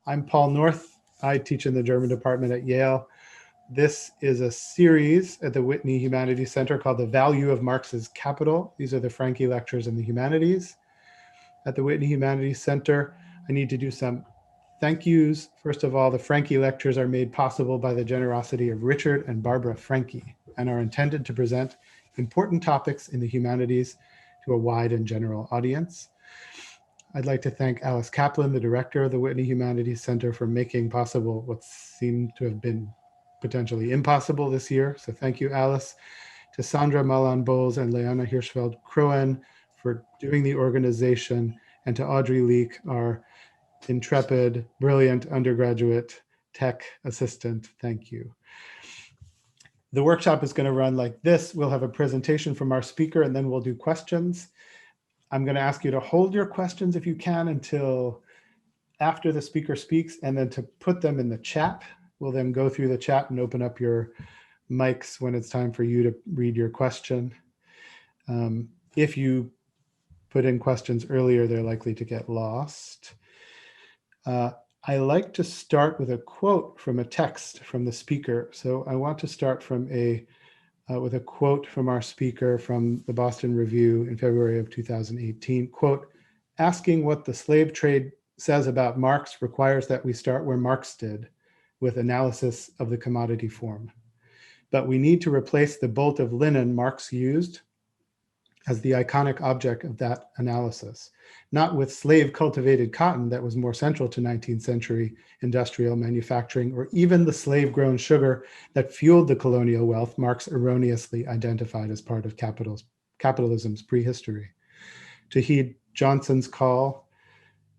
I'm Paul North. I teach in the German department at Yale. This is a series at the Whitney Humanities Center called The Value of Marx's Capital. These are the Franke Lectures in the Humanities. At the Whitney Humanities Center, I need to do some thank yous. First of all, the Franke Lectures are made possible by the generosity of Richard and Barbara Franke and are intended to present important topics in the humanities to a wide and general audience. I'd like to thank Alice Kaplan, the director of the Whitney Humanities Center, for making possible what seemed to have been potentially impossible this year. So thank you, Alice. To Sandra Malan-Bowles and Leona Hirschfeld-Kroen for doing the organization, and to Audrey Leek, our intrepid, brilliant undergraduate tech assistant. Thank you. The workshop is going to run like this. We'll have a presentation from our speaker, and then we'll do questions. I'm going to ask you to hold your questions if you can until after the speaker speaks, and then to put them in the chat. We'll then go through the chat and open up your mics when it's time for you to read your question. If you put in questions earlier, they're likely to get lost. I like to start with a quote from a text from the speaker. So I want to start from with a quote from our speaker from the Boston Review in February of 2018. Quote, "Asking what the slave trade says about Marx requires that we start where Marx did, with analysis of the commodity form. But we need to replace the bolt of linen Marx used as the iconic object of that analysis, not with slave-cultivated cotton that was more central to 19th century industrial manufacturing, or even the slave-grown sugar that fueled the colonial wealth Marx erroneously identified as part of capitalism's prehistory. To heed Johnson's call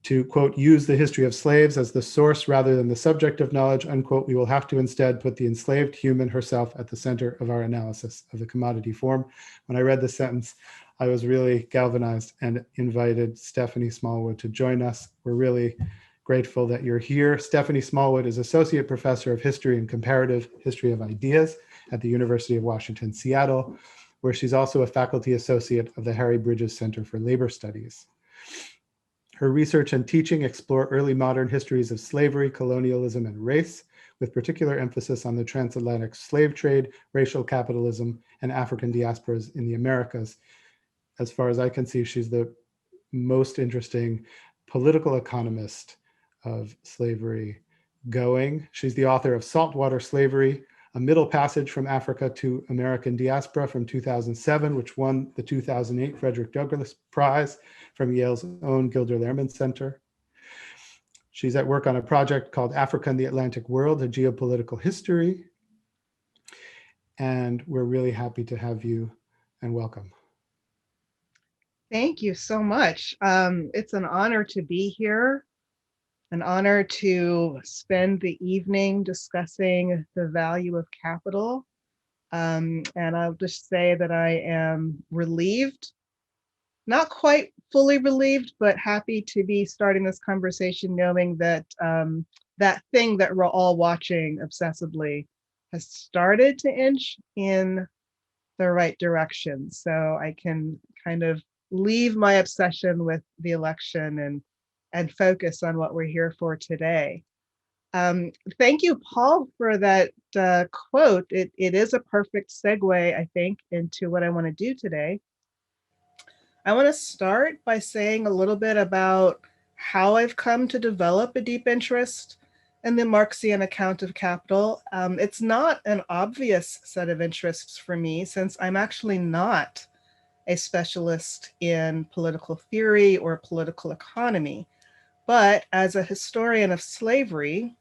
to, quote, use the history of slaves as the source rather than the subject of knowledge, unquote, we will have to instead put the enslaved human herself at the center of our analysis of the commodity form." When I read this sentence, I was really galvanized and invited Stephanie Smallwood to join us. We're really grateful that you're here. Stephanie Smallwood is Associate Professor of History and Comparative History of Ideas at the University of Washington, Seattle, where she's also a faculty associate of the Harry Bridges Center for Labor Studies. Her research and teaching explore early modern histories of slavery, colonialism, and race, with particular emphasis on the transatlantic slave trade, racial capitalism, and African diasporas in the Americas. As far as I can see, she's the most interesting political economist of slavery going. She's the author of Saltwater Slavery, A Middle Passage from Africa to American Diaspora from 2007, which won the 2008 Frederick Douglass Prize from Yale's own Gilder Lehrman Center. She's at work on a project called Africa and the Atlantic World, A Geopolitical History. And we're really happy to have you, and welcome. Thank you so much. It's an honor to be here, an honor to spend the evening discussing the value of capital. And I'll just say that I am relieved, not quite fully relieved, but happy to be starting this conversation knowing that that thing that we're all watching obsessively has started to inch in the right direction. So I can kind of leave my obsession with the election and focus on what we're here for today. Thank you, Paul, for that quote. It is a perfect segue, I think, into what I want to do today. I want to start by saying a little bit about how I've come to develop a deep interest in the Marxian account of capital. It's not an obvious set of interests for me, since I'm actually not a specialist in political theory or political economy. But as a historian of slavery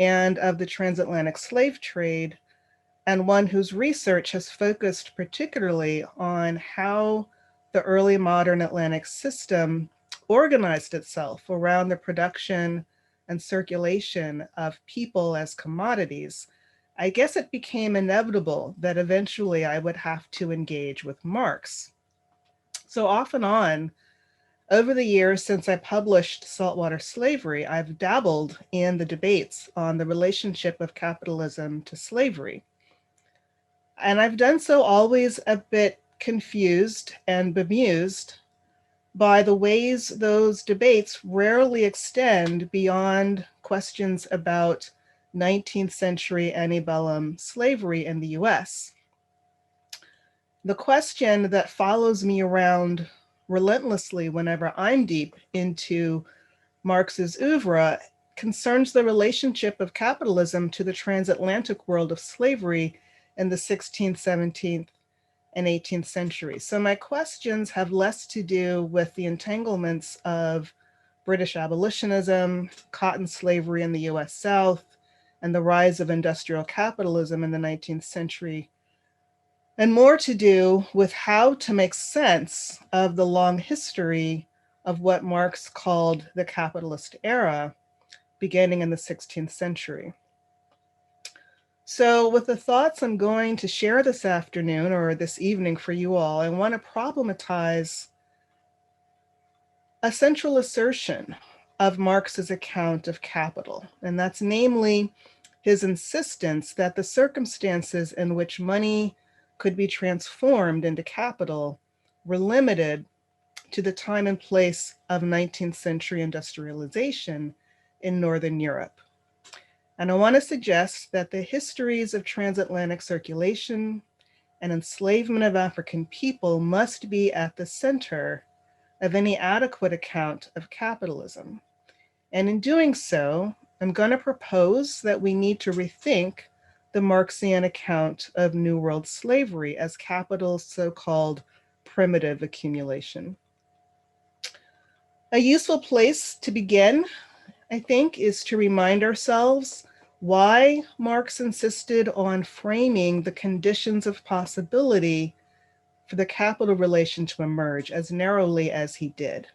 and of the transatlantic slave trade, and one whose research has focused particularly on how the early modern Atlantic system organized itself around the production and circulation of people as commodities, I guess it became inevitable that eventually I would have to engage with Marx. So off and on, over the years since I published Saltwater Slavery, I've dabbled in the debates on the relationship of capitalism to slavery. And I've done so always a bit confused and bemused by the ways those debates rarely extend beyond questions about 19th century antebellum slavery in the US. The question that follows me around relentlessly whenever I'm deep into Marx's oeuvre concerns the relationship of capitalism to the transatlantic world of slavery in the 16th, 17th, and 18th century. So my questions have less to do with the entanglements of British abolitionism, cotton slavery in the US South, and the rise of industrial capitalism in the 19th century, and more to do with how to make sense of the long history of what Marx called the capitalist era, beginning in the 16th century. So with the thoughts I'm going to share this afternoon or this evening for you all, I want to problematize a central assertion of Marx's account of capital, and that's namely his insistence that the circumstances in which money could be transformed into capital were limited to the time and place of 19th century industrialization in Northern Europe. And I want to suggest that the histories of transatlantic circulation and enslavement of African people must be at the center of any adequate account of capitalism. And in doing so, I'm going to propose that we need to rethink the Marxian account of New World slavery as capital's so-called primitive accumulation. A useful place to begin, I think, is to remind ourselves why Marx insisted on framing the conditions of possibility for the capital relation to emerge as narrowly as he did.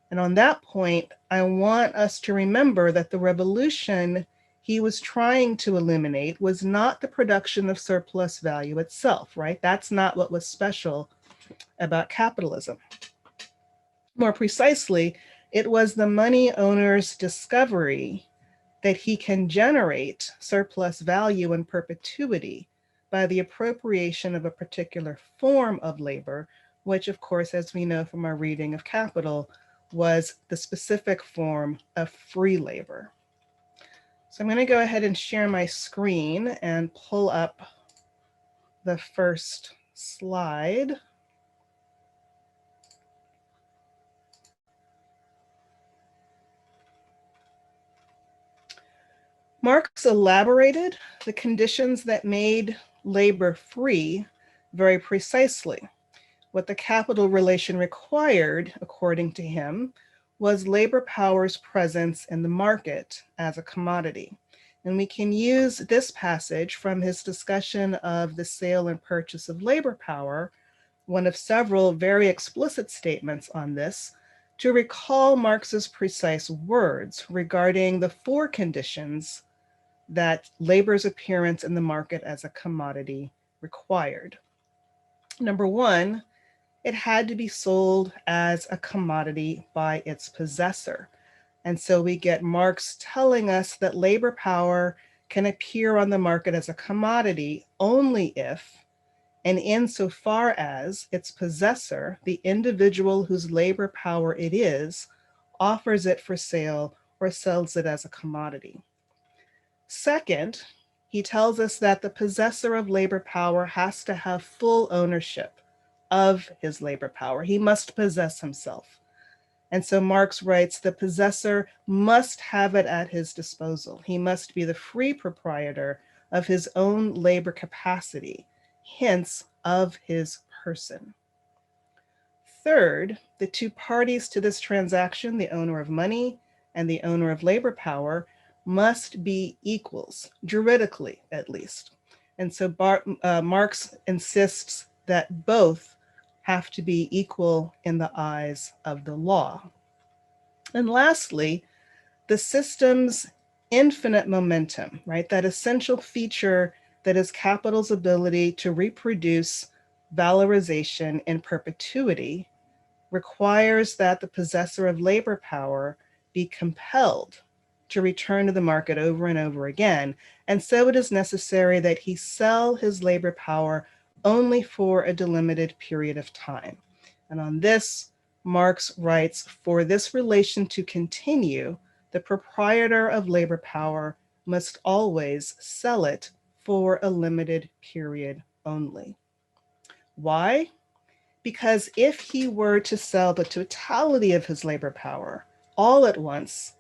And on that point, I want us to remember that the revolution he was trying to eliminate was not the production of surplus value itself, right? That's not what was special about capitalism. More precisely, it was the money owner's discovery that he can generate surplus value in perpetuity by the appropriation of a particular form of labor, which, of course, as we know from our reading of Capital, was the specific form of free labor. So I'm going to go ahead and share my screen and pull up the first slide. Marx elaborated the conditions that made labor free very precisely. What the capital relation required, according to him, was labor power's presence in the market as a commodity. And we can use this passage from his discussion of the sale and purchase of labor power, one of several very explicit statements on this, to recall Marx's precise words regarding the four conditions that labor's appearance in the market as a commodity required. Number one, it had to be sold as a commodity by its possessor. And so we get Marx telling us that labor power can appear on the market as a commodity only if, and insofar as its possessor, the individual whose labor power it is, offers it for sale or sells it as a commodity. Second, he tells us that the possessor of labor power has to have full ownership of his labor power. He must possess himself. And so Marx writes, the possessor must have it at his disposal. He must be the free proprietor of his own labor capacity, hence of his person. Third, the two parties to this transaction, the owner of money and the owner of labor power, must be equals, juridically at least. And so Marx insists that both have to be equal in the eyes of the law. And lastly, the system's infinite momentum, right? That essential feature that is capital's ability to reproduce valorization in perpetuity requires that the possessor of labor power be compelled to return to the market over and over again. And so it is necessary that he sell his labor power only for a delimited period of time. And on this, Marx writes, for this relation to continue, the proprietor of labor power must always sell it for a limited period only. Why? Because if he were to sell the totality of his labor power all at once,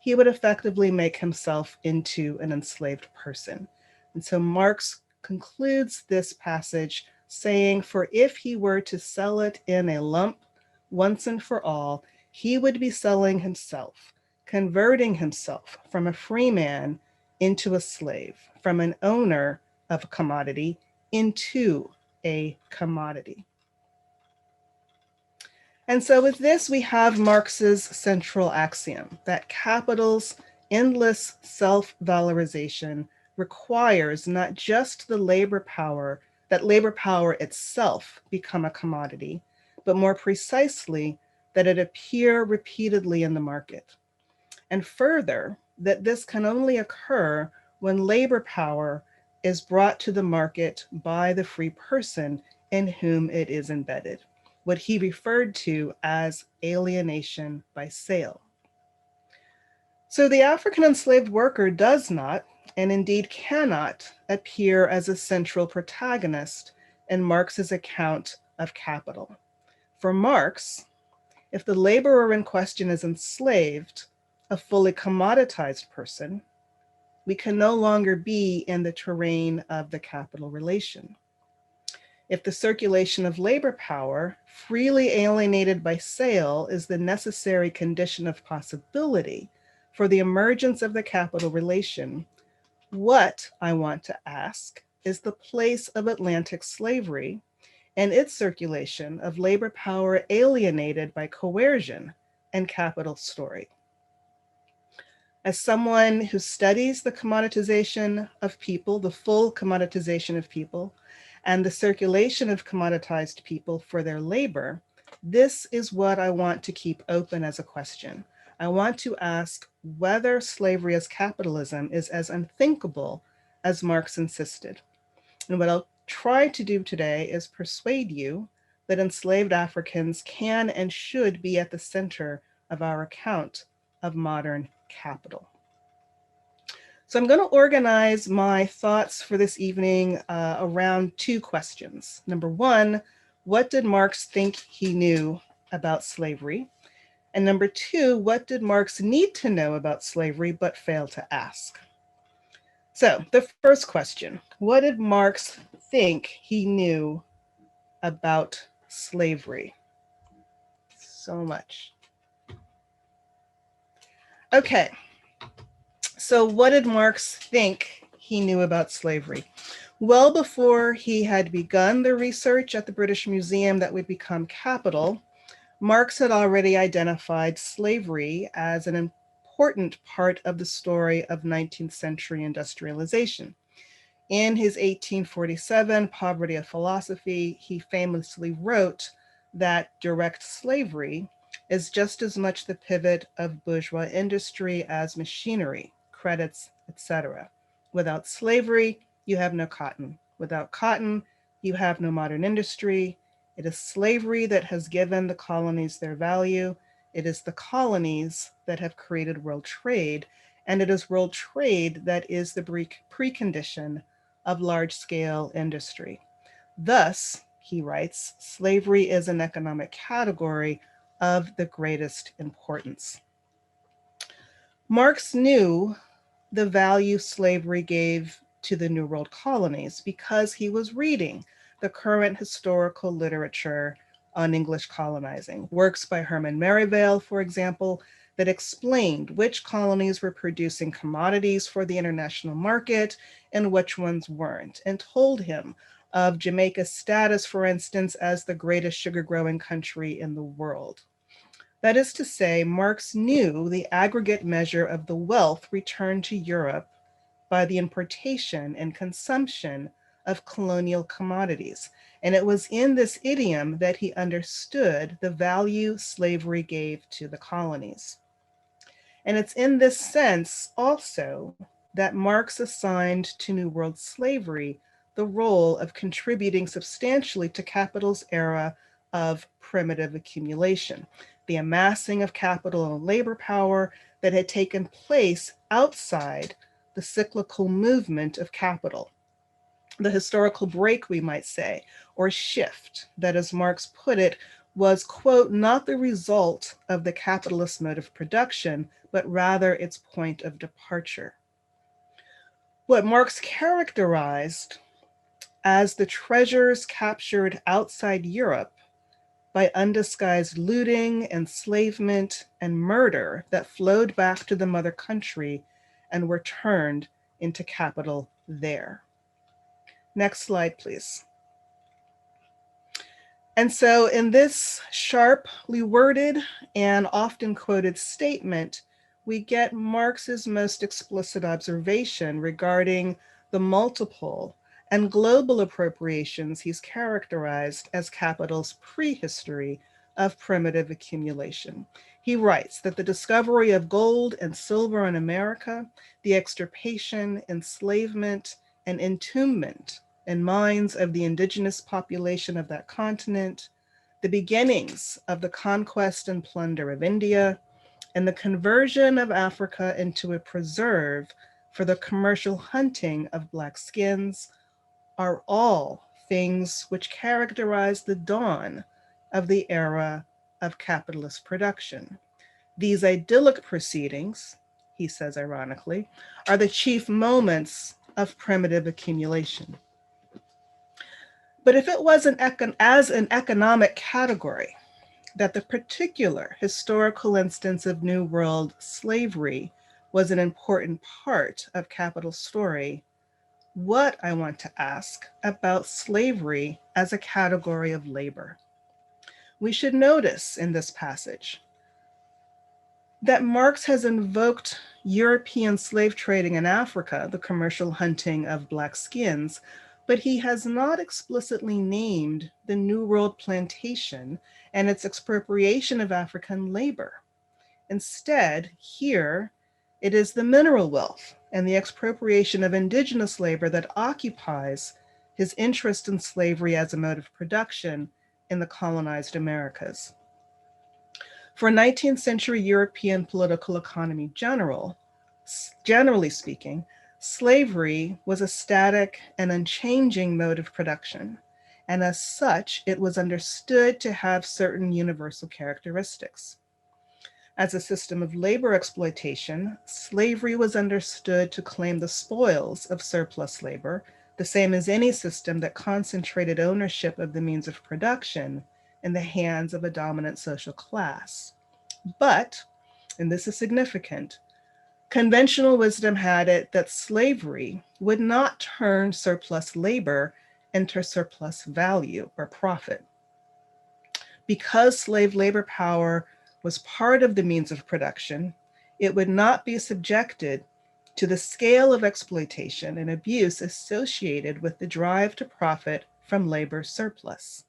he would effectively make himself into an enslaved person. And so Marx concludes this passage saying, for if he were to sell it in a lump once and for all, he would be selling himself, converting himself from a free man into a slave, from an owner of a commodity into a commodity. And so with this, we have Marx's central axiom that capital's endless self-valorization requires not just the labor power, that labor power itself become a commodity, but more precisely, that it appear repeatedly in the market. And further, that this can only occur when labor power is brought to the market by the free person in whom it is embedded, what he referred to as alienation by sale. So the African enslaved worker does not, and indeed cannot, appear as a central protagonist in Marx's account of capital. For Marx, if the laborer in question is enslaved, a fully commoditized person, we can no longer be in the terrain of the capital relation. If the circulation of labor power, freely alienated by sale, is the necessary condition of possibility for the emergence of the capital relation, what, I want to ask, is the place of Atlantic slavery and its circulation of labor power alienated by coercion and capital story? As someone who studies the commoditization of people, the full commoditization of people, and the circulation of commoditized people for their labor, this is what I want to keep open as a question. I want to ask whether slavery as capitalism is as unthinkable as Marx insisted. And what I'll try to do today is persuade you that enslaved Africans can and should be at the center of our account of modern capital. So I'm going to organize my thoughts for this evening around two questions. Number one, what did Marx think he knew about slavery? And number two, what did Marx need to know about slavery but fail to ask? So the first question, what did Marx think he knew about slavery? So much. Okay, so what did Marx think he knew about slavery? Well before he had begun the research at the British Museum that would become Capital, Marx had already identified slavery as an important part of the story of 19th century industrialization. In his 1847 Poverty of Philosophy, he famously wrote that direct slavery is just as much the pivot of bourgeois industry as machinery, credits, etc. Without slavery, you have no cotton. Without cotton, you have no modern industry. It is slavery that has given the colonies their value. It is the colonies that have created world trade, and it is world trade that is the precondition of large-scale industry. Thus, he writes, slavery is an economic category of the greatest importance. Marx knew the value slavery gave to the New World colonies because he was reading the current historical literature on English colonizing. Works by Herman Merivale, for example, that explained which colonies were producing commodities for the international market and which ones weren't, and told him of Jamaica's status, for instance, as the greatest sugar growing country in the world. That is to say, Marx knew the aggregate measure of the wealth returned to Europe by the importation and consumption of colonial commodities. And it was in this idiom that he understood the value slavery gave to the colonies. And it's in this sense also that Marx assigned to New World slavery the role of contributing substantially to capital's era of primitive accumulation, the amassing of capital and labor power that had taken place outside the cyclical movement of capital. The historical break, we might say, or shift, that as Marx put it, was, quote, not the result of the capitalist mode of production, but rather its point of departure. What Marx characterized as the treasures captured outside Europe by undisguised looting, enslavement, and murder that flowed back to the mother country and were turned into capital there. Next slide, please. And so in this sharply worded and often quoted statement, we get Marx's most explicit observation regarding the multiple and global appropriations he's characterized as capital's prehistory of primitive accumulation. He writes that the discovery of gold and silver in America, the extirpation, enslavement, and entombment in minds of the indigenous population of that continent, the beginnings of the conquest and plunder of India, and the conversion of Africa into a preserve for the commercial hunting of Black skins are all things which characterize the dawn of the era of capitalist production. These idyllic proceedings, he says ironically, are the chief moments of primitive accumulation. But if it was as an economic category, that the particular historical instance of New World slavery was an important part of capital's story, what, I want to ask, about slavery as a category of labor? We should notice in this passage that Marx has invoked European slave trading in Africa, the commercial hunting of Black skins, but he has not explicitly named the New World plantation and its expropriation of African labor. Instead, here, it is the mineral wealth and the expropriation of indigenous labor that occupies his interest in slavery as a mode of production in the colonized Americas. For 19th century European political economy generally speaking, slavery was a static and unchanging mode of production, and as such, it was understood to have certain universal characteristics. As a system of labor exploitation, slavery was understood to claim the spoils of surplus labor, the same as any system that concentrated ownership of the means of production in the hands of a dominant social class. But, and this is significant, conventional wisdom had it that slavery would not turn surplus labor into surplus value or profit. Because slave labor power was part of the means of production, it would not be subjected to the scale of exploitation and abuse associated with the drive to profit from labor surplus.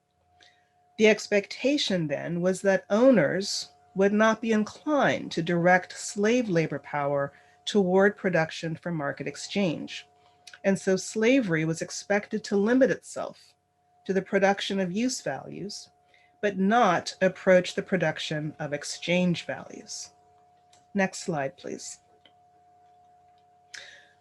The expectation then was that owners would not be inclined to direct slave labor power toward production for market exchange. And so slavery was expected to limit itself to the production of use values, but not approach the production of exchange values. Next slide, please.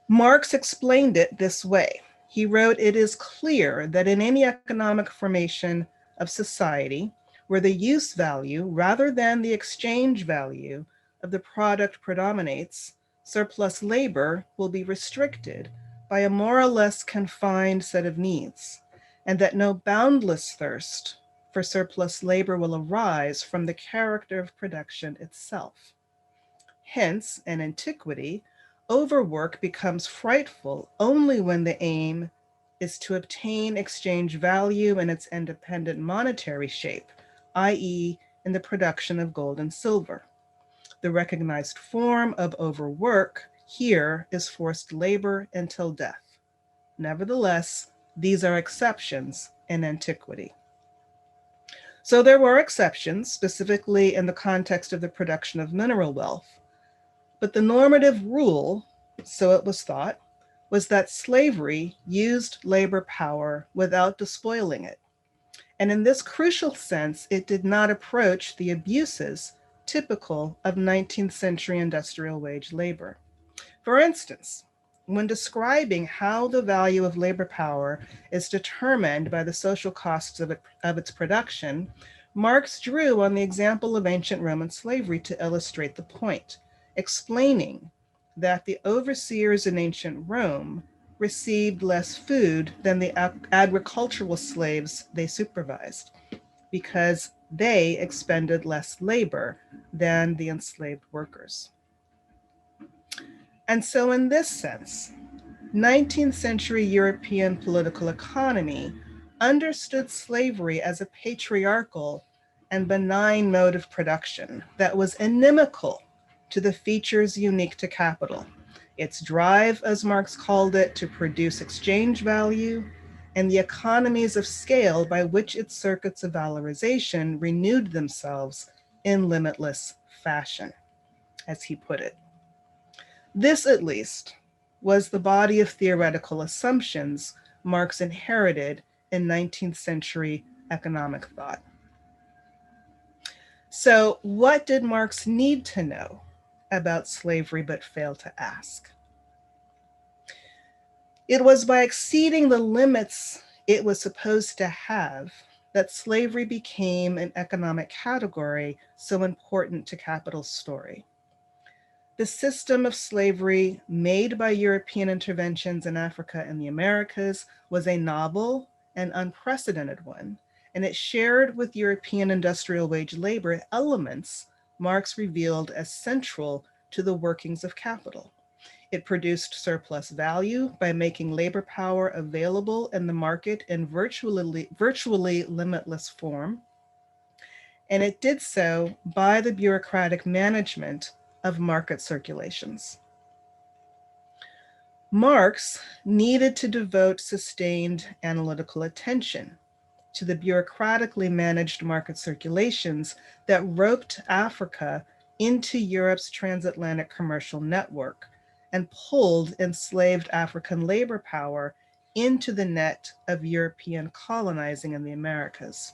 Marx explained it this way. He wrote, "It is clear that in any economic formation of society, where the use value rather than the exchange value of the product predominates, surplus labor will be restricted by a more or less confined set of needs, and that no boundless thirst for surplus labor will arise from the character of production itself. Hence, in antiquity, overwork becomes frightful only when the aim is to obtain exchange value in its independent monetary shape, i.e., in the production of gold and silver. The recognized form of overwork here is forced labor until death. Nevertheless, these are exceptions in antiquity." So there were exceptions, specifically in the context of the production of mineral wealth. But the normative rule, so it was thought, was that slavery used labor power without despoiling it. And in this crucial sense, it did not approach the abuses typical of 19th century industrial wage labor. For instance, when describing how the value of labor power is determined by the social costs of its production, Marx drew on the example of ancient Roman slavery to illustrate the point, explaining that the overseers in ancient Rome received less food than the agricultural slaves they supervised because they expended less labor than the enslaved workers. And so, in this sense, 19th century European political economy understood slavery as a patriarchal and benign mode of production that was inimical to the features unique to capital, its drive, as Marx called it, to produce exchange value, and the economies of scale by which its circuits of valorization renewed themselves in limitless fashion, as he put it. This, at least, was the body of theoretical assumptions Marx inherited in 19th century economic thought. So, what did Marx need to know about slavery but fail to ask? It was by exceeding the limits it was supposed to have that slavery became an economic category so important to capital's story. The system of slavery made by European interventions in Africa and the Americas was a novel and unprecedented one, and it shared with European industrial wage labor elements Marx revealed as central to the workings of capital. It produced surplus value by making labor power available in the market in virtually limitless form, and it did so by the bureaucratic management of market circulations. Marx needed to devote sustained analytical attention to the bureaucratically managed market circulations that roped Africa into Europe's transatlantic commercial network and pulled enslaved African labor power into the net of European colonizing in the Americas.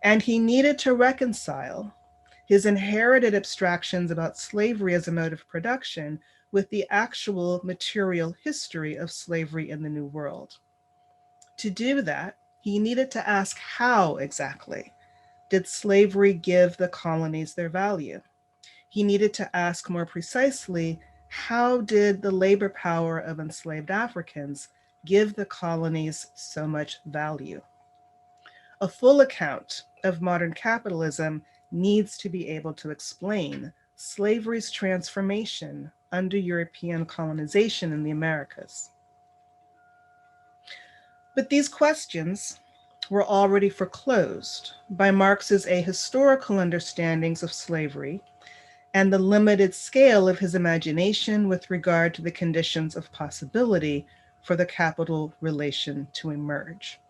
And he needed to reconcile his inherited abstractions about slavery as a mode of production with the actual material history of slavery in the New World. To do that, he needed to ask how exactly did slavery give the colonies their value? He needed to ask more precisely, how did the labor power of enslaved Africans give the colonies so much value? A full account of modern capitalism needs to be able to explain slavery's transformation under European colonization in the Americas. But these questions were already foreclosed by Marx's ahistorical understandings of slavery and the limited scale of his imagination with regard to the conditions of possibility for the capital relation to emerge.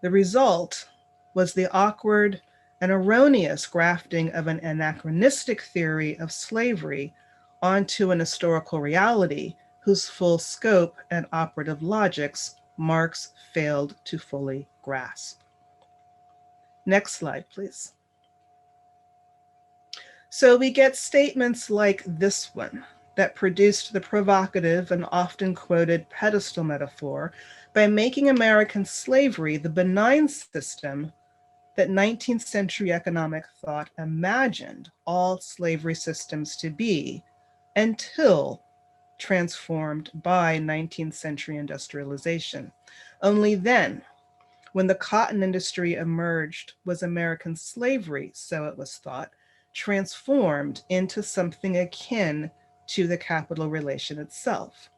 The result was the awkward and erroneous grafting of an anachronistic theory of slavery onto an historical reality whose full scope and operative logics Marx failed to fully grasp. Next slide, please. So we get statements like this one that produced the provocative and often quoted pedestal metaphor by making American slavery the benign system that 19th century economic thought imagined all slavery systems to be until transformed by 19th century industrialization. Only then, when the cotton industry emerged, was American slavery, so it was thought, transformed into something akin to the capital relation itself.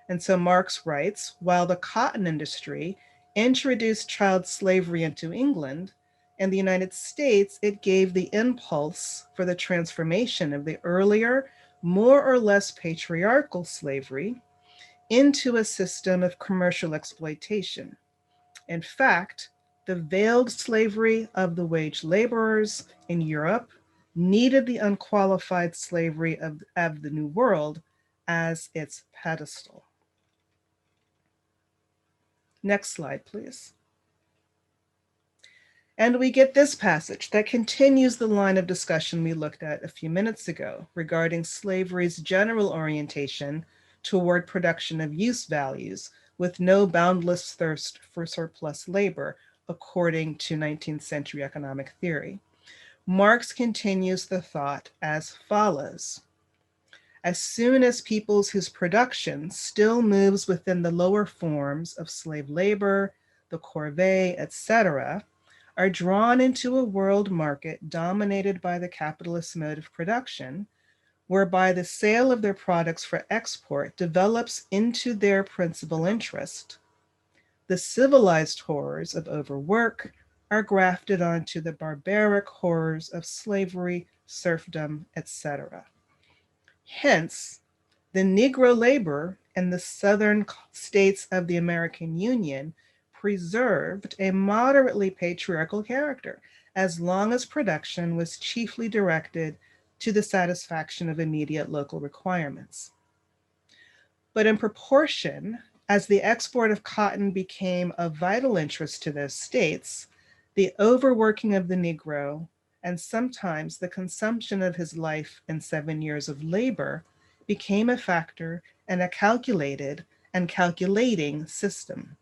And so Marx writes, while the cotton industry introduced child slavery into England, in the United States, it gave the impulse for the transformation of the earlier, more or less patriarchal slavery into a system of commercial exploitation. In fact, the veiled slavery of the wage laborers in Europe needed the unqualified slavery of the New World as its pedestal. Next slide, please. And we get this passage that continues the line of discussion we looked at a few minutes ago regarding slavery's general orientation toward production of use values with no boundless thirst for surplus labor, according to 19th century economic theory. Marx continues the thought as follows. As soon as peoples whose production still moves within the lower forms of slave labor, the corvée, etc., are drawn into a world market dominated by the capitalist mode of production, whereby the sale of their products for export develops into their principal interest, the civilized horrors of overwork are grafted onto the barbaric horrors of slavery, serfdom, etc. Hence, the Negro labor in the southern states of the American Union preserved a moderately patriarchal character as long as production was chiefly directed to the satisfaction of immediate local requirements. But in proportion as the export of cotton became of vital interest to those states, the overworking of the Negro and sometimes the consumption of his life in 7 years of labor became a factor in a calculated and calculating system.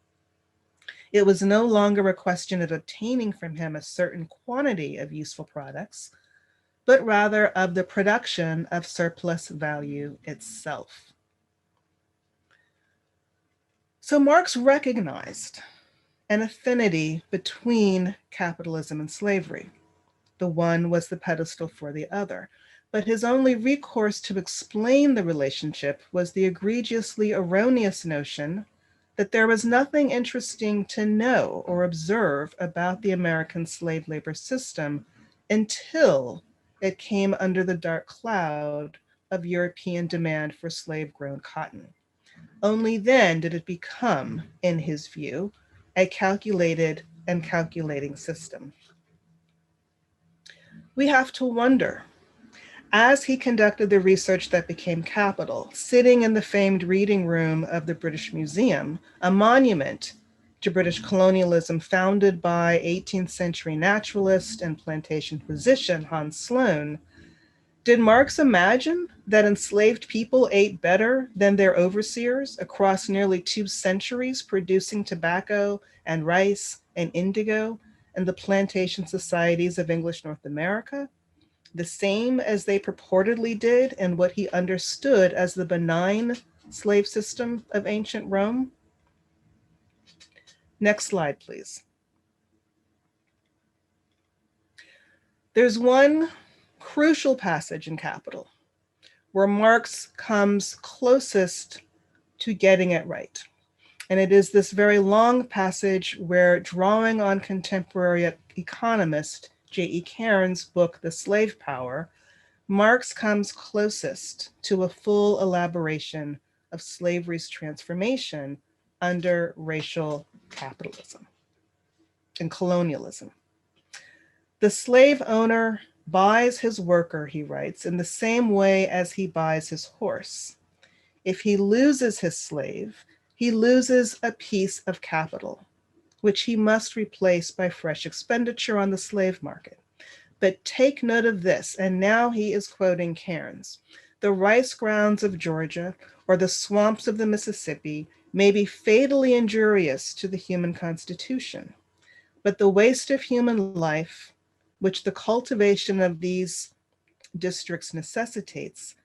It was no longer a question of obtaining from him a certain quantity of useful products, but rather of the production of surplus value itself. So Marx recognized an affinity between capitalism and slavery. The one was the pedestal for the other, but his only recourse to explain the relationship was the egregiously erroneous notion that there was nothing interesting to know or observe about the American slave labor system until it came under the dark cloud of European demand for slave-grown cotton. Only then did it become, in his view, a calculated and calculating system. We have to wonder, as he conducted the research that became Capital, sitting in the famed reading room of the British Museum, a monument to British colonialism founded by 18th century naturalist and plantation physician Hans Sloane, did Marx imagine that enslaved people ate better than their overseers across nearly 2 centuries, producing tobacco and rice and indigo in the plantation societies of English North America, the same as they purportedly did in what he understood as the benign slave system of ancient Rome? Next slide, please. There's one crucial passage in Capital where Marx comes closest to getting it right. And it is this very long passage where, drawing on contemporary economist J.E. Cairns' book, The Slave Power, Marx comes closest to a full elaboration of slavery's transformation under racial capitalism and colonialism. The slave owner buys his worker, he writes, in the same way as he buys his horse. If he loses his slave, he loses a piece of capital, which he must replace by fresh expenditure on the slave market. But take note of this, and now he is quoting Cairns. The rice grounds of Georgia or the swamps of the Mississippi may be fatally injurious to the human constitution, but the waste of human life, which the cultivation of these districts necessitates,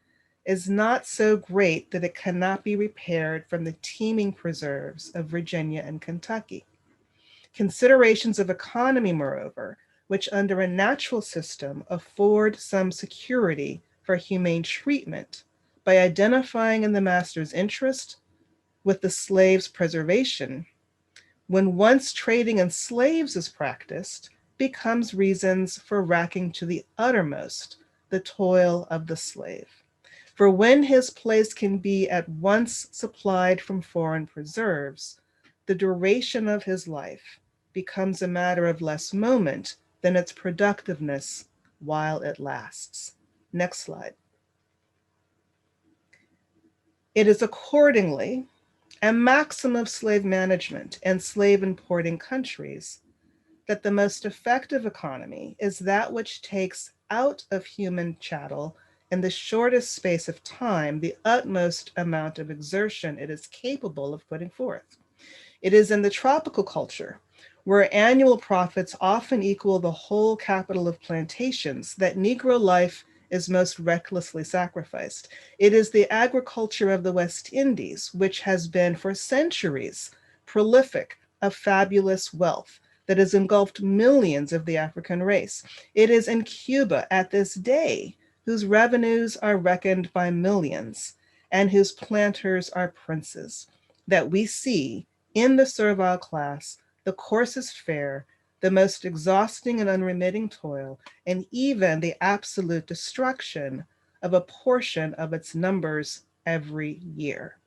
is not so great that it cannot be repaired from the teeming preserves of Virginia and Kentucky. Considerations of economy, moreover, which under a natural system afford some security for humane treatment by identifying in the master's interest with the slave's preservation, when once trading in slaves is practiced, becomes reasons for racking to the uttermost the toil of the slave. For when his place can be at once supplied from foreign preserves, the duration of his life becomes a matter of less moment than its productiveness while it lasts. Next slide. It is accordingly a maxim of slave management and slave importing countries that the most effective economy is that which takes out of human chattel in the shortest space of time the utmost amount of exertion it is capable of putting forth. It is in the tropical culture, where annual profits often equal the whole capital of plantations, that Negro life is most recklessly sacrificed. It is the agriculture of the West Indies, which has been for centuries prolific of fabulous wealth that has engulfed millions of the African race. It is in Cuba at this day, whose revenues are reckoned by millions and whose planters are princes, that we see in the servile class the coarsest fare, the most exhausting and unremitting toil, and even the absolute destruction of a portion of its numbers every year.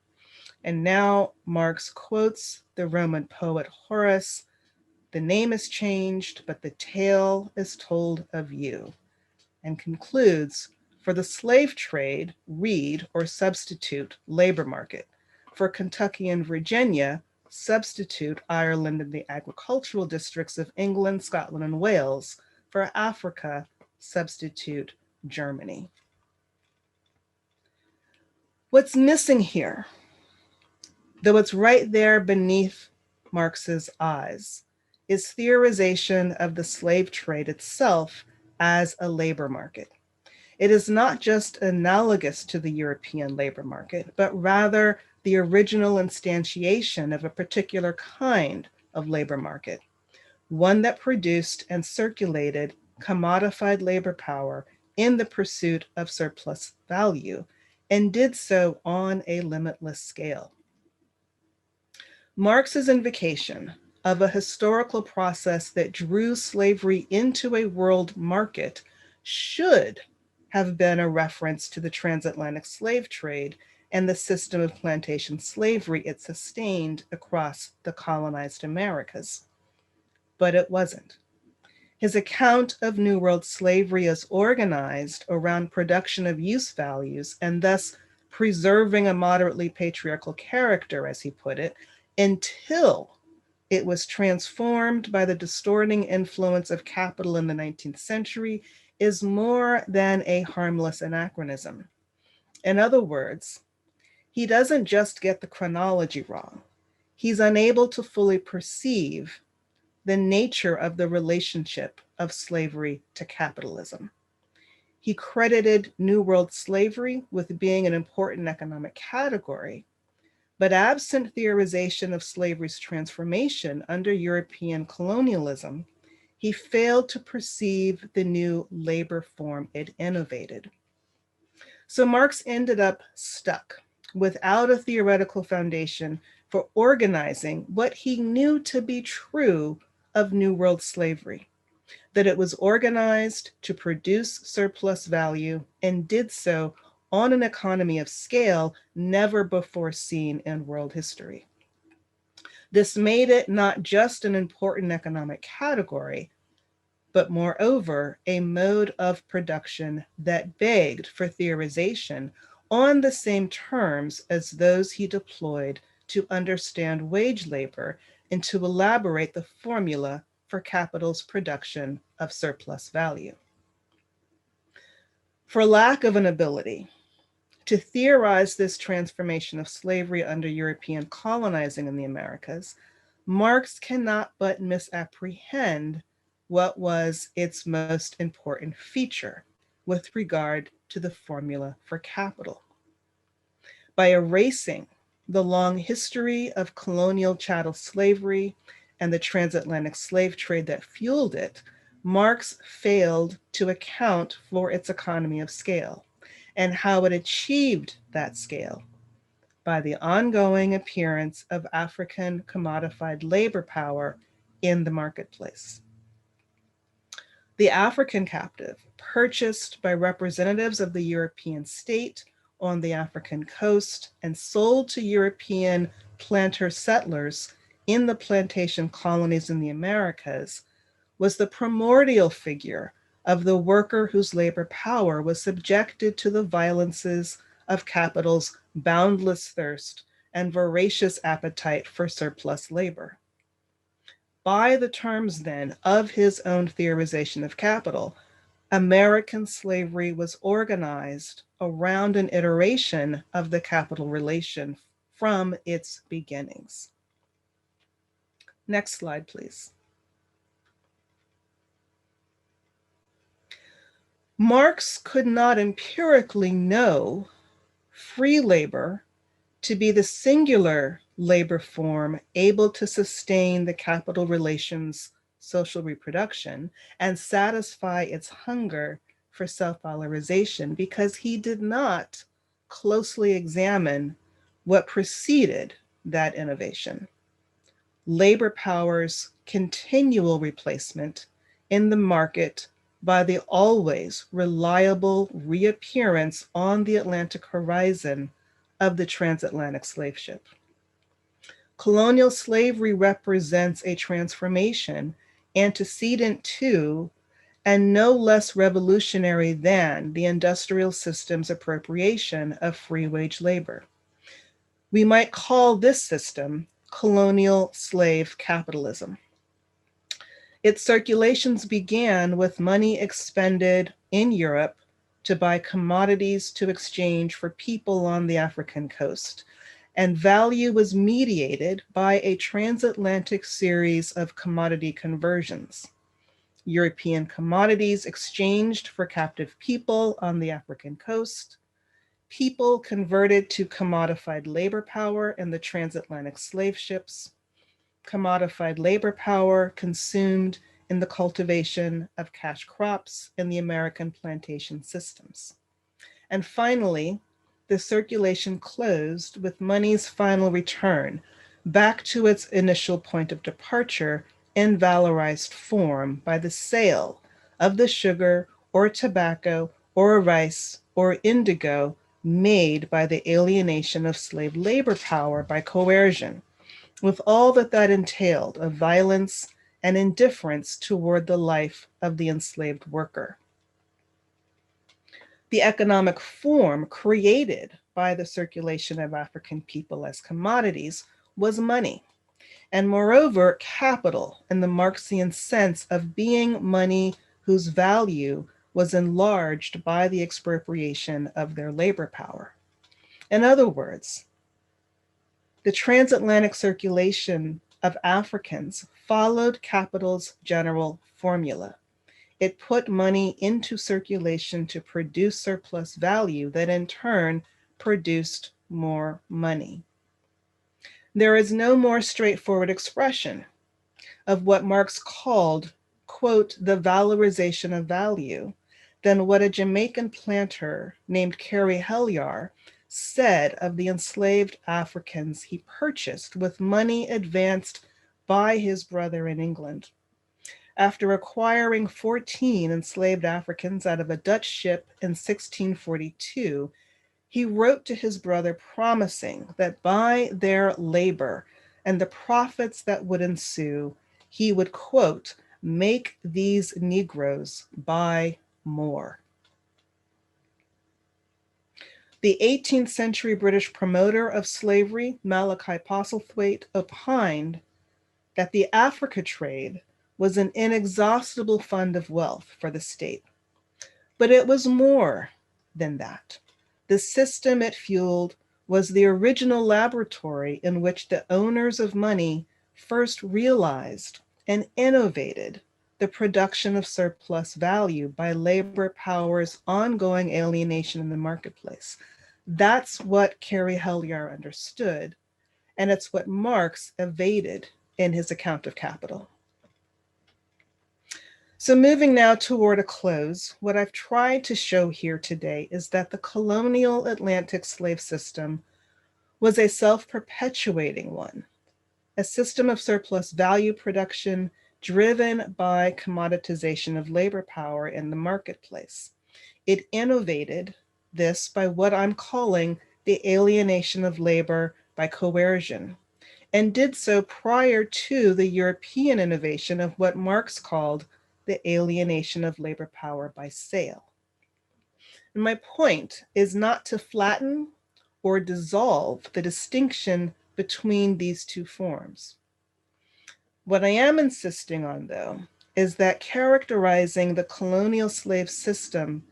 And now Marx quotes the Roman poet Horace: "The name is changed, but the tale is told of you," and concludes, "For the slave trade, read or substitute labor market. For Kentucky and Virginia, substitute Ireland and the agricultural districts of England, Scotland, and Wales. For Africa, substitute Germany." What's missing here, though it's right there beneath Marx's eyes, is theorization of the slave trade itself as a labor market. It is not just analogous to the European labor market, but rather the original instantiation of a particular kind of labor market, one that produced and circulated commodified labor power in the pursuit of surplus value, and did so on a limitless scale. Marx's invocation of a historical process that drew slavery into a world market should have been a reference to the transatlantic slave trade and the system of plantation slavery it sustained across the colonized Americas. But it wasn't. His account of New World slavery as organized around production of use values and thus preserving a moderately patriarchal character, as he put it, until it was transformed by the distorting influence of capital in the 19th century, is more than a harmless anachronism. In other words, he doesn't just get the chronology wrong. He's unable to fully perceive the nature of the relationship of slavery to capitalism. He credited New World slavery with being an important economic category, but absent theorization of slavery's transformation under European colonialism, he failed to perceive the new labor form it innovated. So Marx ended up stuck without a theoretical foundation for organizing what he knew to be true of New World slavery, that it was organized to produce surplus value and did so on an economy of scale never before seen in world history. This made it not just an important economic category, but moreover, a mode of production that begged for theorization on the same terms as those he deployed to understand wage labor and to elaborate the formula for capital's production of surplus value. For lack of an ability to theorize this transformation of slavery under European colonizing in the Americas, Marx cannot but misapprehend what was its most important feature with regard to the formula for capital. By erasing the long history of colonial chattel slavery and the transatlantic slave trade that fueled it, Marx failed to account for its economy of scale and how it achieved that scale by the ongoing appearance of African commodified labor power in the marketplace. The African captive, purchased by representatives of the European state on the African coast and sold to European planter settlers in the plantation colonies in the Americas, was the primordial figure of the worker whose labor power was subjected to the violences of capital's boundless thirst and voracious appetite for surplus labor. by the terms then of his own theorization of capital, American slavery was organized around an iteration of the capital relation from its beginnings. Next slide, please. Marx could not empirically know free labor to be the singular labor form able to sustain the capital relation's social reproduction and satisfy its hunger for self-valorization, because he did not closely examine what preceded that innovation: labor power's continual replacement in the market by the always reliable reappearance on the Atlantic horizon of the transatlantic slave ship. Colonial slavery represents a transformation antecedent to and no less revolutionary than the industrial system's appropriation of free wage labor. We might call this system colonial slave capitalism. Its circulations began with money expended in Europe to buy commodities to exchange for people on the African coast, and value was mediated by a transatlantic series of commodity conversions. European commodities exchanged for captive people on the African coast, people converted to commodified labor power in the transatlantic slave ships, commodified labor power consumed in the cultivation of cash crops in the American plantation systems. And finally, the circulation closed with money's final return back to its initial point of departure in valorized form by the sale of the sugar or tobacco or rice or indigo made by the alienation of slave labor power by coercion, with all that that entailed of violence and indifference toward the life of the enslaved worker. The economic form created by the circulation of African people as commodities was money, and moreover, capital in the Marxian sense of being money whose value was enlarged by the expropriation of their labor power. In other words, the transatlantic circulation of Africans followed capital's general formula. It put money into circulation to produce surplus value that in turn produced more money. There is no more straightforward expression of what Marx called, quote, the valorization of value than what a Jamaican planter named Carey Helyar said of the enslaved Africans he purchased with money advanced by his brother in England. After acquiring 14 enslaved Africans out of a Dutch ship in 1642, he wrote to his brother promising that by their labor and the profits that would ensue, he would, quote, make these Negroes buy more. The 18th century British promoter of slavery, Malachi Postlethwaite, opined that the Africa trade was an inexhaustible fund of wealth for the state. But it was more than that. The system it fueled was the original laboratory in which the owners of money first realized and innovated the production of surplus value by labor power's ongoing alienation in the marketplace. That's what Carey Helyar understood, and it's what Marx evaded in his account of capital. So moving now toward a close, what I've tried to show here today is that the colonial Atlantic slave system was a self-perpetuating one, a system of surplus value production driven by commoditization of labor power in the marketplace. It innovated this by what I'm calling the alienation of labor by coercion, and did so prior to the European innovation of what Marx called the alienation of labor power by sale. And my point is not to flatten or dissolve the distinction between these two forms. What I am insisting on, though, is that characterizing the colonial slave system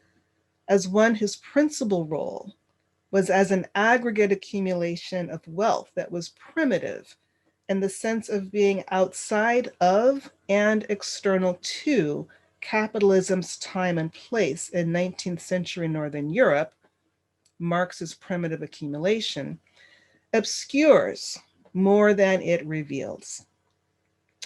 as one whose principal role was as an aggregate accumulation of wealth that was primitive in the sense of being outside of and external to capitalism's time and place in 19th century Northern Europe, Marx's primitive accumulation, obscures more than it reveals.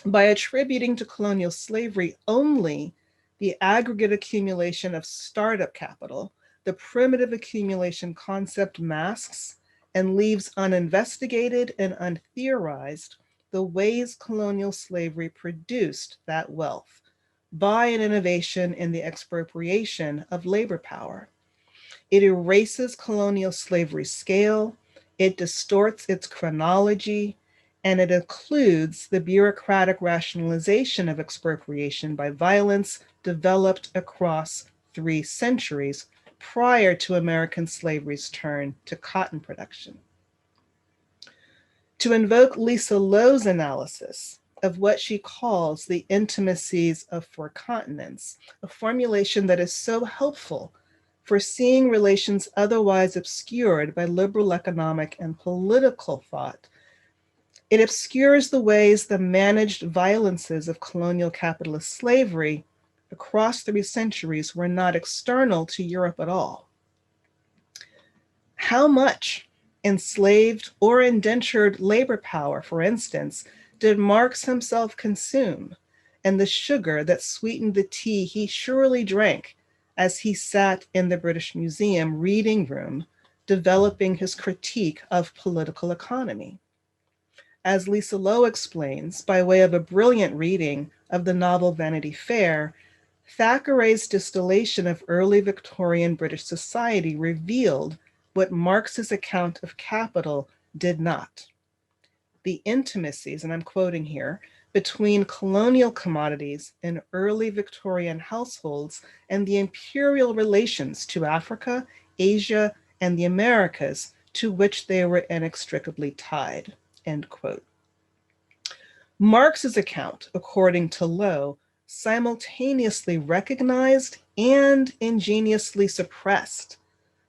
By attributing to colonial slavery only the aggregate accumulation of startup capital, the primitive accumulation concept masks and leaves uninvestigated and untheorized the ways colonial slavery produced that wealth by an innovation in the expropriation of labor power. It erases colonial slavery's scale, it distorts its chronology, and it includes the bureaucratic rationalization of expropriation by violence developed across 3 centuries prior to American slavery's turn to cotton production. To invoke Lisa Lowe's analysis of what she calls the intimacies of 4 continents, a formulation that is so helpful for seeing relations otherwise obscured by liberal economic and political thought. It obscures the ways the managed violences of colonial capitalist slavery across 3 centuries were not external to Europe at all. How much enslaved or indentured labor power, for instance, did Marx himself consume, and the sugar that sweetened the tea he surely drank as he sat in the British Museum reading room, developing his critique of political economy? As Lisa Lowe explains, by way of a brilliant reading of the novel Vanity Fair, Thackeray's distillation of early Victorian British society revealed what Marx's account of capital did not. The intimacies, and I'm quoting here, between colonial commodities in early Victorian households and the imperial relations to Africa, Asia, and the Americas to which they were inextricably tied, end quote. Marx's account, according to Lowe, simultaneously recognized and ingeniously suppressed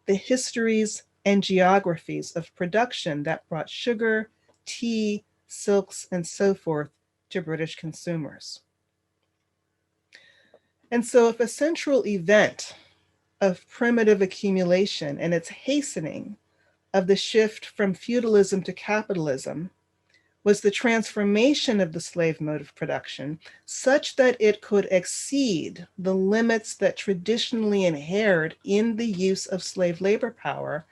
the histories and geographies of production that brought sugar, tea, silks, and so forth to British consumers. And so if a central event of primitive accumulation and its hastening of the shift from feudalism to capitalism was the transformation of the slave mode of production such that it could exceed the limits that traditionally inhered in the use of slave labor power,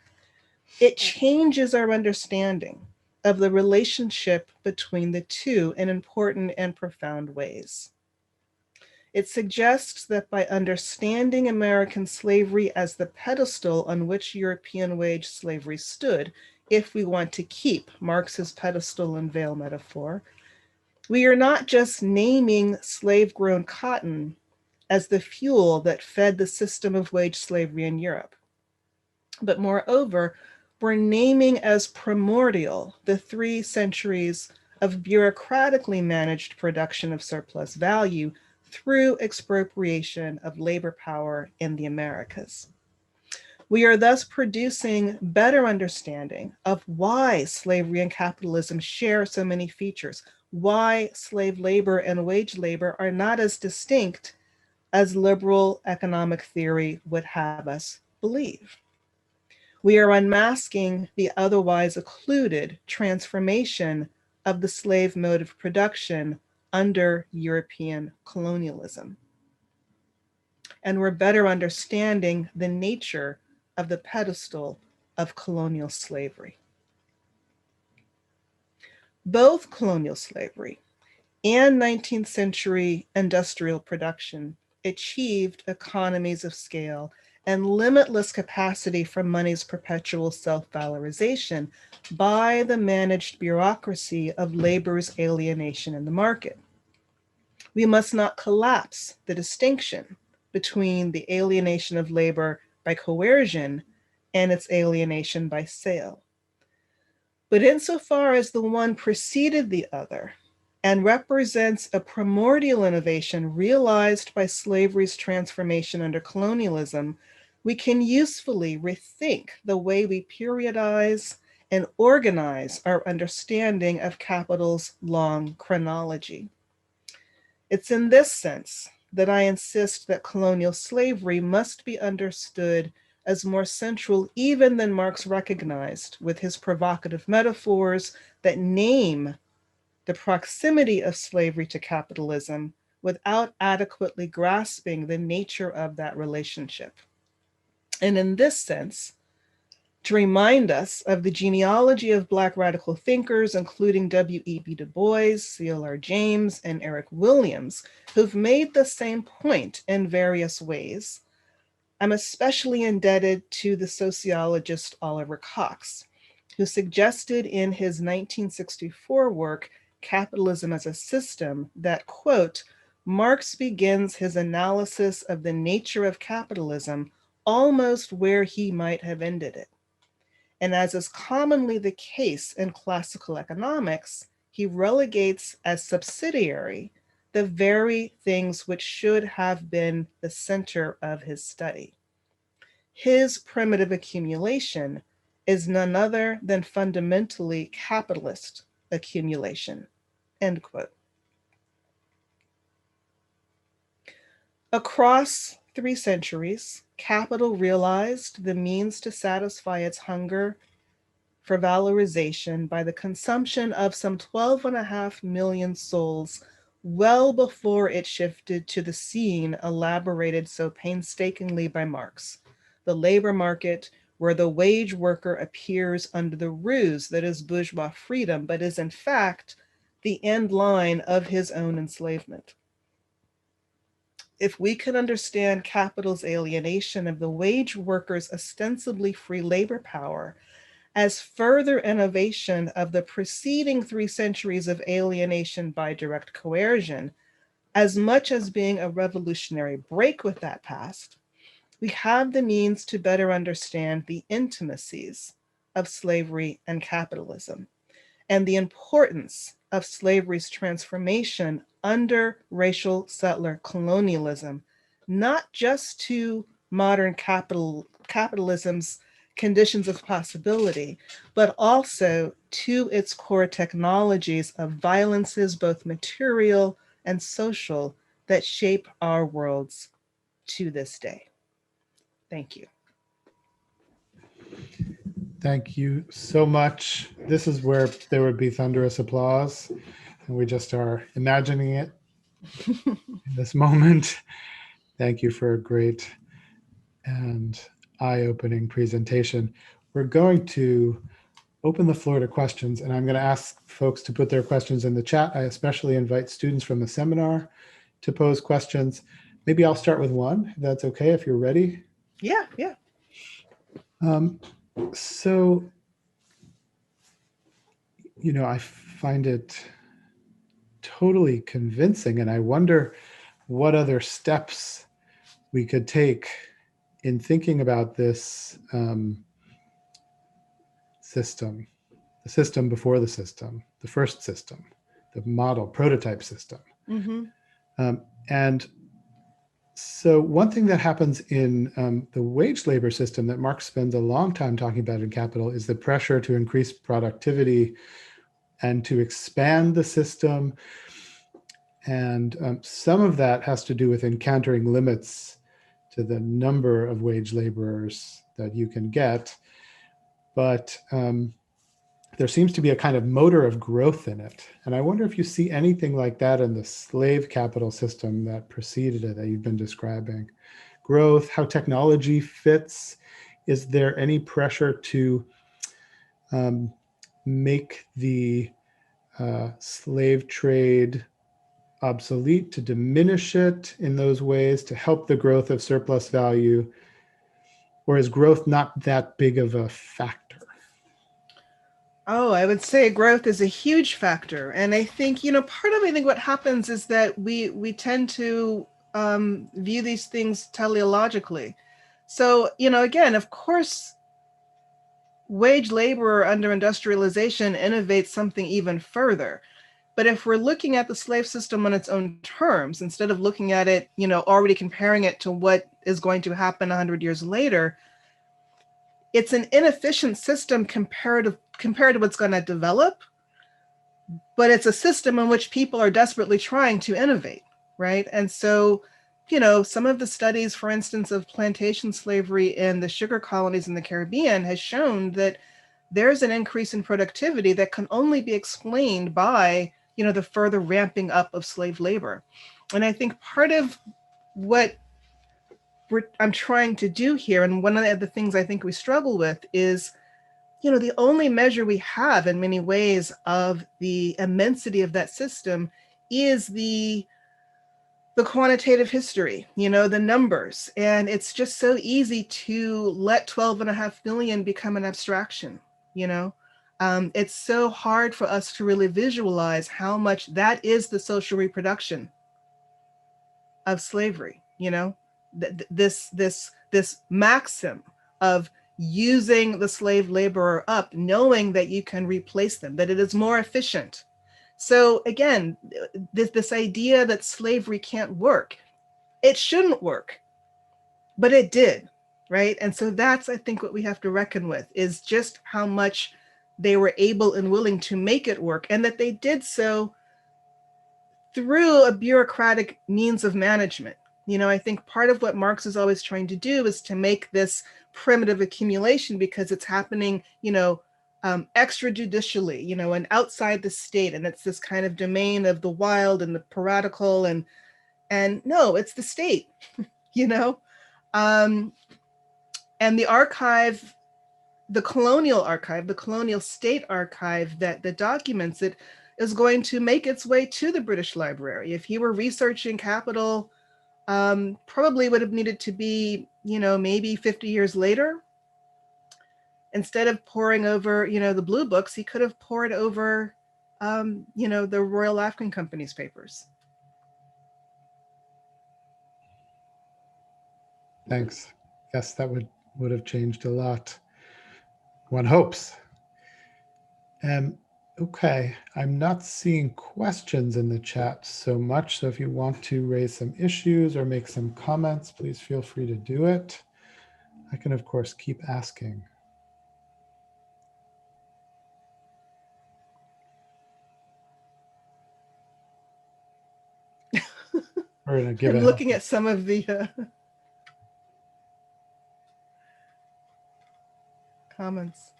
it changes our understanding of the relationship between the two in important and profound ways. It suggests that by understanding American slavery as the pedestal on which European wage slavery stood, if we want to keep Marx's pedestal and veil metaphor, we are not just naming slave-grown cotton as the fuel that fed the system of wage slavery in Europe, but moreover, we're naming as primordial the 3 centuries of bureaucratically managed production of surplus value through expropriation of labor power in the Americas. We are thus producing better understanding of why slavery and capitalism share so many features, why slave labor and wage labor are not as distinct as liberal economic theory would have us believe. We are unmasking the otherwise occluded transformation of the slave mode of production under European colonialism. And we're better understanding the nature of the pedestal of colonial slavery. Both colonial slavery and 19th century industrial production achieved economies of scale and limitless capacity for money's perpetual self-valorization by the managed bureaucracy of labor's alienation in the market. We must not collapse the distinction between the alienation of labor by coercion and its alienation by sale. But insofar as the one preceded the other, and represents a primordial innovation realized by slavery's transformation under colonialism, we can usefully rethink the way we periodize and organize our understanding of capital's long chronology. It's in this sense that I insist that colonial slavery must be understood as more central even than Marx recognized, with his provocative metaphors that name the proximity of slavery to capitalism without adequately grasping the nature of that relationship. And in this sense, to remind us of the genealogy of Black radical thinkers, including W.E.B. Du Bois, C.L.R. James, and Eric Williams, who've made the same point in various ways, I'm especially indebted to the sociologist Oliver Cox, who suggested in his 1964 work, Capitalism as a System, that, quote, Marx begins his analysis of the nature of capitalism almost where he might have ended it. And as is commonly the case in classical economics, he relegates as subsidiary the very things which should have been the center of his study. His primitive accumulation is none other than fundamentally capitalist accumulation, end quote. Across 3 centuries, capital realized the means to satisfy its hunger for valorization by the consumption of some 12.5 million souls well before it shifted to the scene elaborated so painstakingly by Marx, the labor market, where the wage worker appears under the ruse that is bourgeois freedom, but is in fact the end line of his own enslavement. If we can understand capital's alienation of the wage worker's ostensibly free labor power as further innovation of the preceding 3 centuries of alienation by direct coercion, as much as being a revolutionary break with that past, we have the means to better understand the intimacies of slavery and capitalism and the importance of slavery's transformation under racial settler colonialism, not just to modern capitalism's conditions of possibility, but also to its core technologies of violences, both material and social, that shape our worlds to this day. Thank you. Thank you so much. This is where there would be thunderous applause, and we just are imagining it in this moment. Thank you for a great and eye-opening presentation. We're going to open the floor to questions, and I'm going to ask folks to put their questions in the chat. I especially invite students from the seminar to pose questions. Maybe I'll start with one, if that's okay, if you're ready. Yeah. So, I find it totally convincing, and I wonder what other steps we could take in thinking about this system, the system before the system, the first system, the model prototype system. Mm-hmm. And so one thing that happens in the wage labor system that Marx spends a long time talking about in Capital is the pressure to increase productivity and to expand the system. And some of that has to do with encountering limits to the number of wage laborers that you can get. But there seems to be a kind of motor of growth in it. And I wonder if you see anything like that in the slave capital system that preceded it that you've been describing. Growth, how technology fits. Is there any pressure to make the slave trade obsolete, to diminish it in those ways, to help the growth of surplus value? Or is growth not that big of a factor? Oh, I would say growth is a huge factor. And I think, part of, what happens is that we tend to view these things teleologically. So, again, of course, wage labor under industrialization innovates something even further. But if we're looking at the slave system on its own terms, instead of looking at it, already comparing it to what is going to happen 100 years later, it's an inefficient system compared to what's going to develop, but it's a system in which people are desperately trying to innovate, right? And so, some of the studies, for instance, of plantation slavery in the sugar colonies in the Caribbean has shown that there's an increase in productivity that can only be explained by, the further ramping up of slave labor. And I think part of what I'm trying to do here, and one of the things I think we struggle with is, the only measure we have in many ways of the immensity of that system is the quantitative history, the numbers. And it's just so easy to let 12.5 million become an abstraction, it's so hard for us to really visualize how much that is the social reproduction of slavery, this maxim of using the slave laborer up, knowing that you can replace them, that it is more efficient. So again, this idea that slavery can't work, it shouldn't work, but it did, right? And so that's, I think, what we have to reckon with, is just how much they were able and willing to make it work, and that they did so through a bureaucratic means of management. I think part of what Marx is always trying to do is to make this primitive accumulation, because it's happening, extrajudicially, and outside the state, and it's this kind of domain of the wild and the piratical, and no, it's the state, and the archive, the colonial state archive that documents it, is going to make its way to the British Library. If he were researching capital, probably would have needed to be, maybe 50 years later. Instead of poring over, the blue books, he could have pored over, the Royal African Company's papers. Thanks. Yes, that would have changed a lot. One hopes. Okay, I'm not seeing questions in the chat so much, so if you want to raise some issues or make some comments, please feel free to do it. I can, of course, keep asking. We're gonna give I'm looking at some of the comments.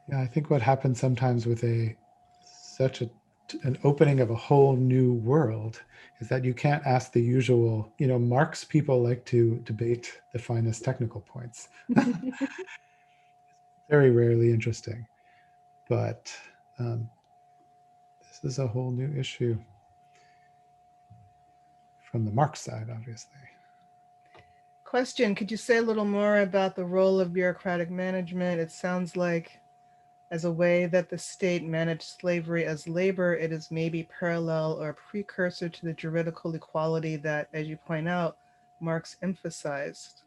Yeah, I think what happens sometimes with such an opening of a whole new world is that you can't ask the usual, Marx people like to debate the finest technical points. Very rarely interesting, but this is a whole new issue from the Marx side, obviously. Question, could you say a little more about the role of bureaucratic management? It sounds like as a way that the state managed slavery as labor, it is maybe parallel or precursor to the juridical equality that, as you point out, Marx emphasized.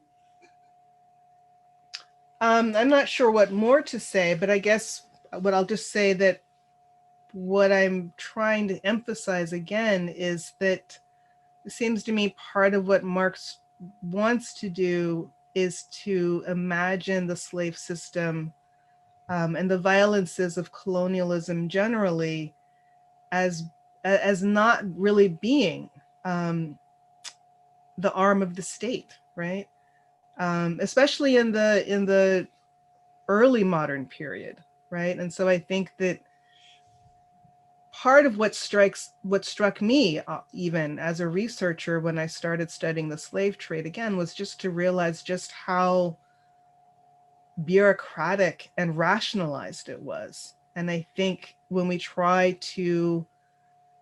I'm not sure what more to say, but I guess what I'll just say that what I'm trying to emphasize again is that it seems to me part of what Marx wants to do is to imagine the slave system and the violences of colonialism generally as not really being the arm of the state, right? Especially in the early modern period, right? And so I think that part of what struck me, even as a researcher when I started studying the slave trade again, was just to realize just how bureaucratic and rationalized it was. And I think when we try to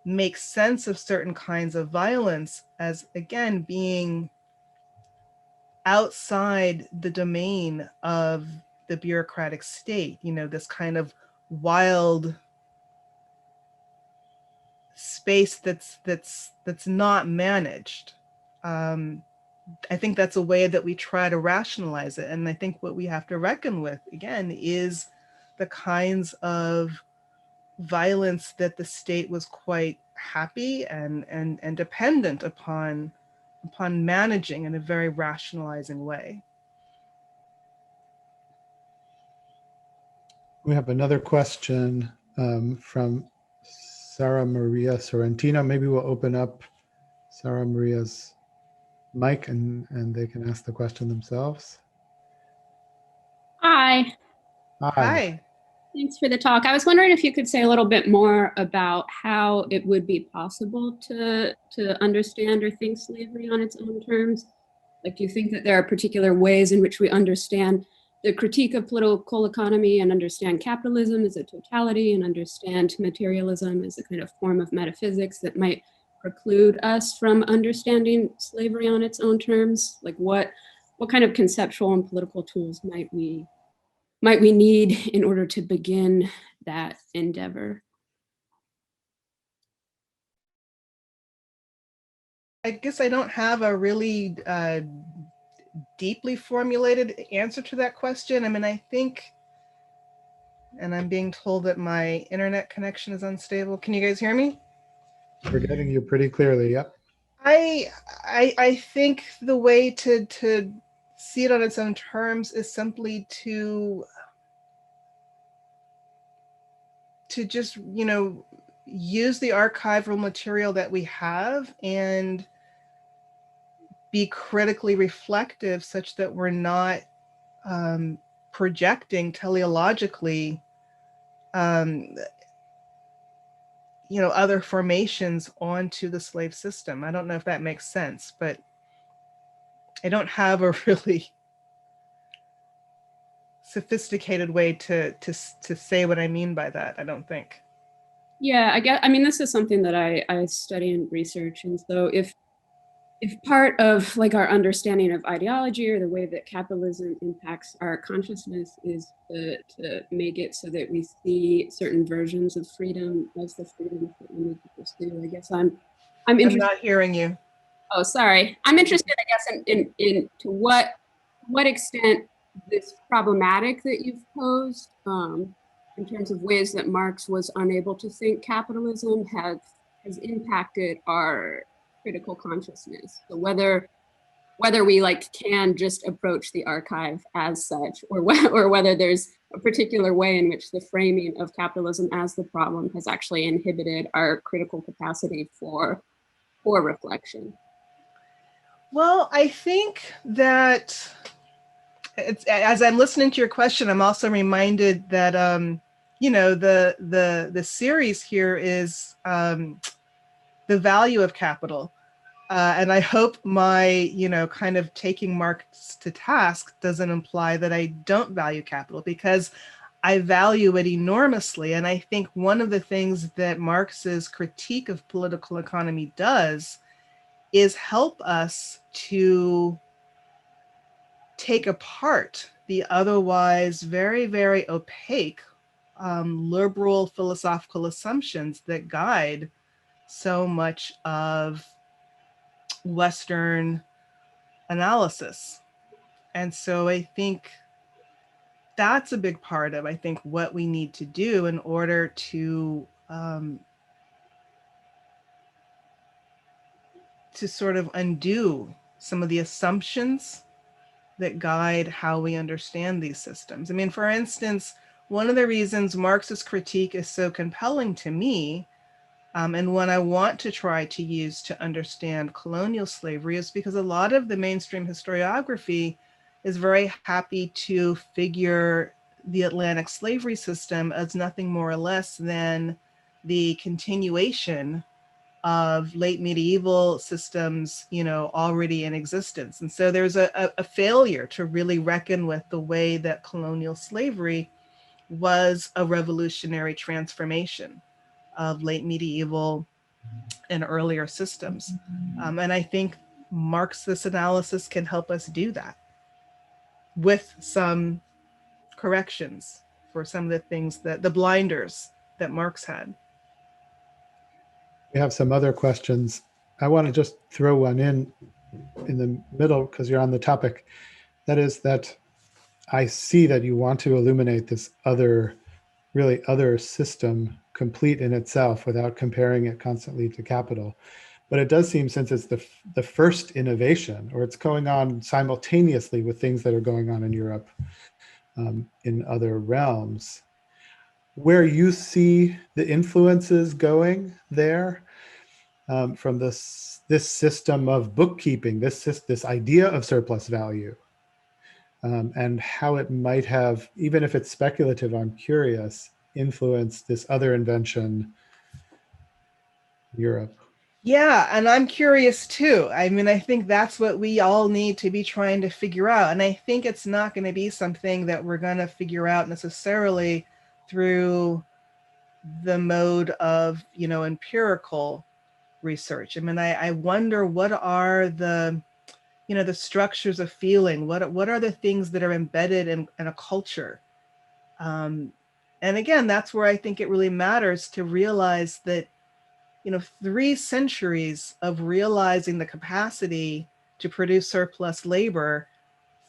make sense of certain kinds of violence as, again, being outside the domain of the bureaucratic state, this kind of wild space that's not managed. I think that's a way that we try to rationalize it. And I think what we have to reckon with, again, is the kinds of violence that the state was quite happy and dependent upon managing in a very rationalizing way. We have another question from Sarah Maria Sorrentino. Maybe we'll open up Sarah Maria's mic and they can ask the question themselves. Hi. Hi. Thanks for the talk. I was wondering if you could say a little bit more about how it would be possible to understand or think slavery on its own terms. Like, do you think that there are particular ways in which we understand the critique of political economy and understand capitalism as a totality and understand materialism as a kind of form of metaphysics that might preclude us from understanding slavery on its own terms? Like, what kind of conceptual and political tools might we need in order to begin that endeavor? I guess I don't have a really deeply formulated answer to that question. I mean, I think, and I'm being told that my internet connection is unstable. Can you guys hear me? We're getting you pretty clearly, yep. I think the way to see it on its own terms is simply to just, you know, use the archival material that we have and be critically reflective such that we're not projecting teleologically you know, other formations onto the slave system. I don't know if that makes sense, but I don't have a really sophisticated way to say what I mean by that, I don't think. Yeah, I mean, this is something that I study and research. And so if part of like our understanding of ideology or the way that capitalism impacts our consciousness is to make it so that we see certain versions of freedom as the freedom that we need to pursue, I guess I'm interested. I'm not hearing you. Oh, sorry. I'm interested, I guess, in to what extent this problematic that you've posed in terms of ways that Marx was unable to think capitalism has impacted our critical consciousness. So whether we like can just approach the archive as such, or whether there's a particular way in which the framing of capitalism as the problem has actually inhibited our critical capacity for reflection. Well, I think that as I'm listening to your question, I'm also reminded that you know, the series here is the value of capital. And I hope my, you know, kind of taking Marx to task doesn't imply that I don't value capital, because I value it enormously. And I think one of the things that Marx's critique of political economy does is help us to take apart the otherwise very, very opaque liberal philosophical assumptions that guide so much of Western analysis. And so I think that's a big part of, I think, what we need to do in order to sort of undo some of the assumptions that guide how we understand these systems. I mean, for instance, one of the reasons Marx's critique is so compelling to me, and one I want to try to use to understand colonial slavery, is because a lot of the mainstream historiography is very happy to figure the Atlantic slavery system as nothing more or less than the continuation of late medieval systems, you know, already in existence. And so there's a failure to really reckon with the way that colonial slavery was a revolutionary transformation of late medieval and earlier systems. And I think Marxist analysis can help us do that with some corrections for some of the things that the blinders that Marx had. We have some other questions. I want to just throw one in the middle because you're on the topic. That is that I see that you want to illuminate this other really other system complete in itself without comparing it constantly to capital. But it does seem, since it's the first innovation, or it's going on simultaneously with things that are going on in Europe, in other realms, where you see the influences going there, from this system of bookkeeping, this idea of surplus value, and how it might have, even if it's speculative, I'm curious, influenced this other invention, Europe. Yeah, and I'm curious too. I mean, I think that's what we all need to be trying to figure out. And I think it's not going to be something that we're going to figure out necessarily through the mode of, empirical research. I mean, I wonder what are the, the structures of feeling, what are the things that are embedded in a culture. And again, that's where I think it really matters to realize that 3 centuries of realizing the capacity to produce surplus labor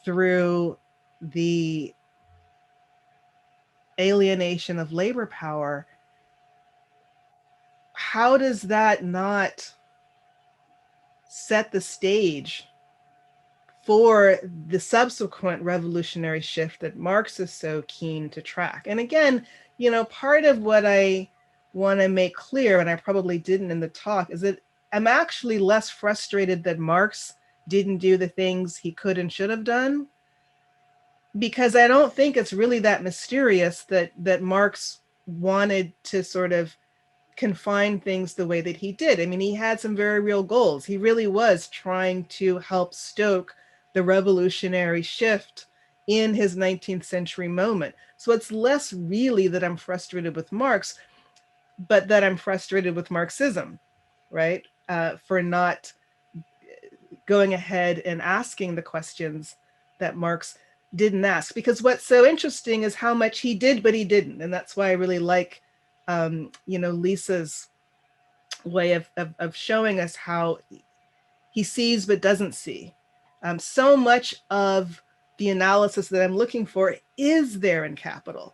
through the alienation of labor power, how does that not set the stage for the subsequent revolutionary shift that Marx is so keen to track? And again, part of what I want to make clear, and I probably didn't in the talk, is that I'm actually less frustrated that Marx didn't do the things he could and should have done, because I don't think it's really that mysterious that Marx wanted to sort of confine things the way that he did. I mean, he had some very real goals. He really was trying to help stoke the revolutionary shift in his 19th century moment. So it's less really that I'm frustrated with Marx, but that I'm frustrated with Marxism, right? For not going ahead and asking the questions that Marx didn't ask. Because what's so interesting is how much he did, but he didn't. And that's why I really like, Lisa's way of showing us how he sees but doesn't see. So much of the analysis that I'm looking for is there in Capital.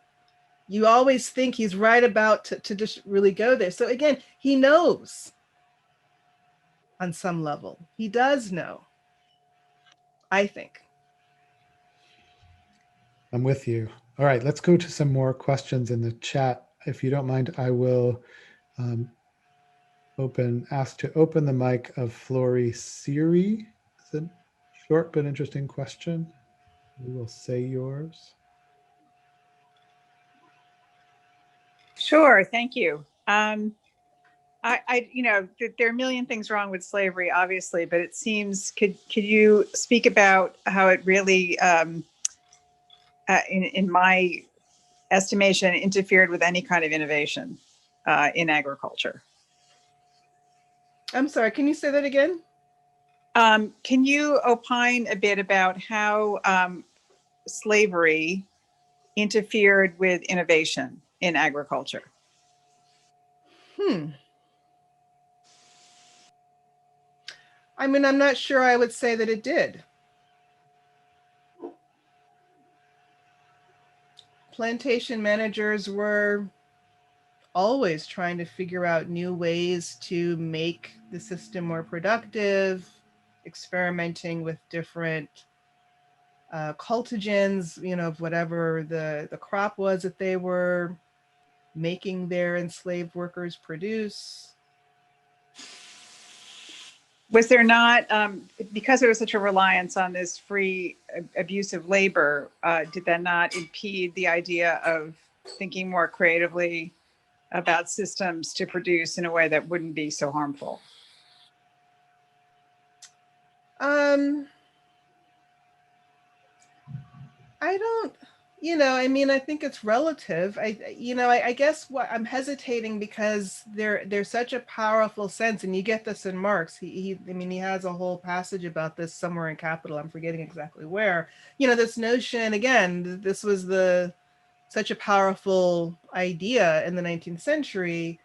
You always think he's right about to just really go there. So again, he knows on some level. He does know, I think. I'm with you. All right, let's go to some more questions in the chat. If you don't mind, I will ask to open the mic of Flory Siri. It's a short but interesting question. We will say yours. Sure, thank you. There are a million things wrong with slavery, obviously, but it seems, could you speak about how it really, in my estimation, interfered with any kind of innovation in agriculture? I'm sorry, can you say that again? Can you opine a bit about how slavery interfered with innovation in agriculture? I mean, I'm not sure I would say that it did. Plantation managers were always trying to figure out new ways to make the system more productive, experimenting with different cultigens, of whatever the crop was that they were making their enslaved workers produce. Was there not, because there was such a reliance on this free abusive labor, did that not impede the idea of thinking more creatively about systems to produce in a way that wouldn't be so harmful? I don't, I mean, I think it's relative. I guess what I'm hesitating, because there's such a powerful sense, and you get this in Marx. He has a whole passage about this somewhere in Capital. I'm forgetting exactly where. This notion, again, this was such a powerful idea in the 19th century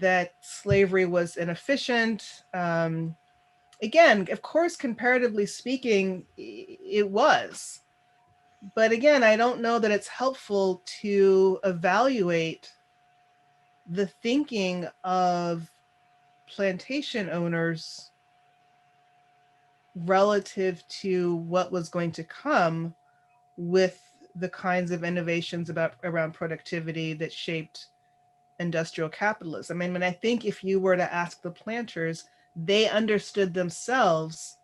that slavery was inefficient. Again, of course, comparatively speaking, it was. But again, I don't know that it's helpful to evaluate the thinking of plantation owners relative to what was going to come with the kinds of innovations around productivity that shaped industrial capitalism. I mean, I think if you were to ask the planters, they understood themselves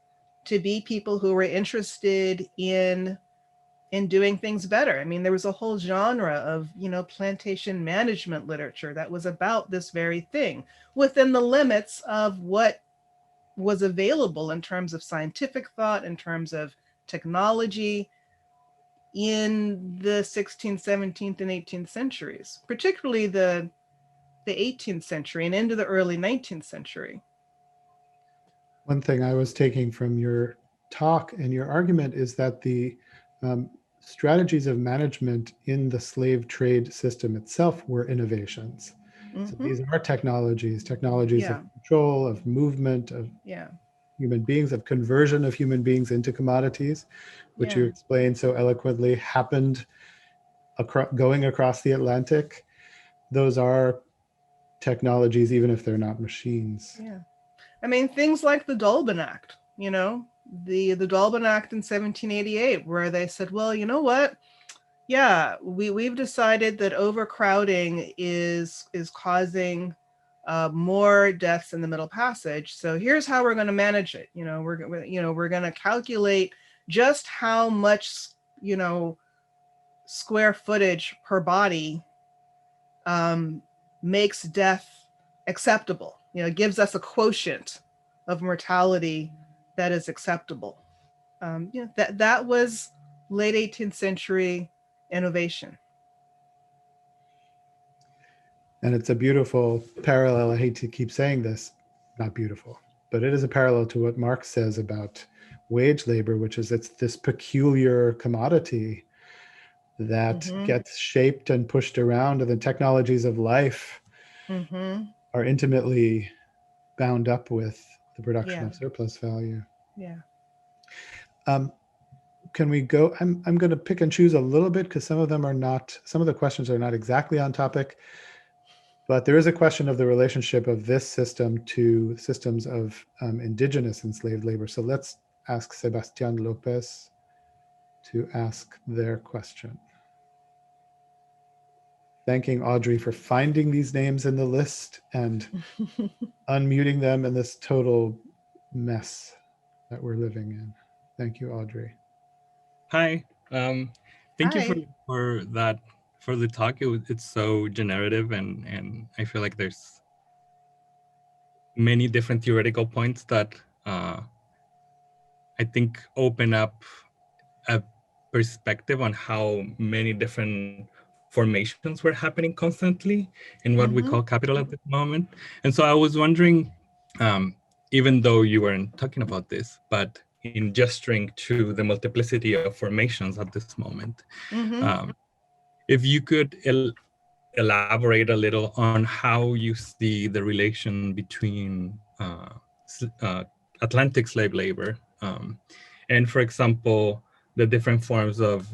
to be people who were interested in doing things better. I mean, there was a whole genre of, plantation management literature that was about this very thing within the limits of what was available in terms of scientific thought, in terms of technology in the 16th, 17th, and 18th centuries, particularly the 18th century and into the early 19th century. One thing I was taking from your talk and your argument is that the strategies of management in the slave trade system itself were innovations. So these are technologies Yeah. of control, of movement, of human beings, of conversion of human beings into commodities, which you explained so eloquently happened going across the Atlantic. Those are technologies, even if they're not machines. Yeah. I mean, things like the Dolben Act, the Dolben Act in 1788, where they said, well, you know what? Yeah, we've decided that overcrowding is causing more deaths in the Middle Passage. So here's how we're going to manage it. We're going to calculate just how much, square footage per body makes death acceptable. It gives us a quotient of mortality that is acceptable. That was late 18th century innovation. And it's a beautiful parallel. I hate to keep saying this, not beautiful, but it is a parallel to what Marx says about wage labor, which is it's this peculiar commodity that gets shaped and pushed around, and the technologies of life are intimately bound up with the production of surplus value. Yeah. Can we go? I'm going to pick and choose a little bit because some of the questions are not exactly on topic. But there is a question of the relationship of this system to systems of indigenous enslaved labor. So let's ask Sebastián López to ask their question. Thanking Audrey for finding these names in the list and unmuting them in this total mess that we're living in. Thank you, Audrey. Hi. Thank you for that, for the talk. It's so generative, and I feel like there's many different theoretical points that I think open up a perspective on how many different formations were happening constantly in what we call capital at this moment. And so I was wondering, even though you weren't talking about this, but in gesturing to the multiplicity of formations at this moment, if you could elaborate a little on how you see the relation between Atlantic slave labor and, for example, the different forms of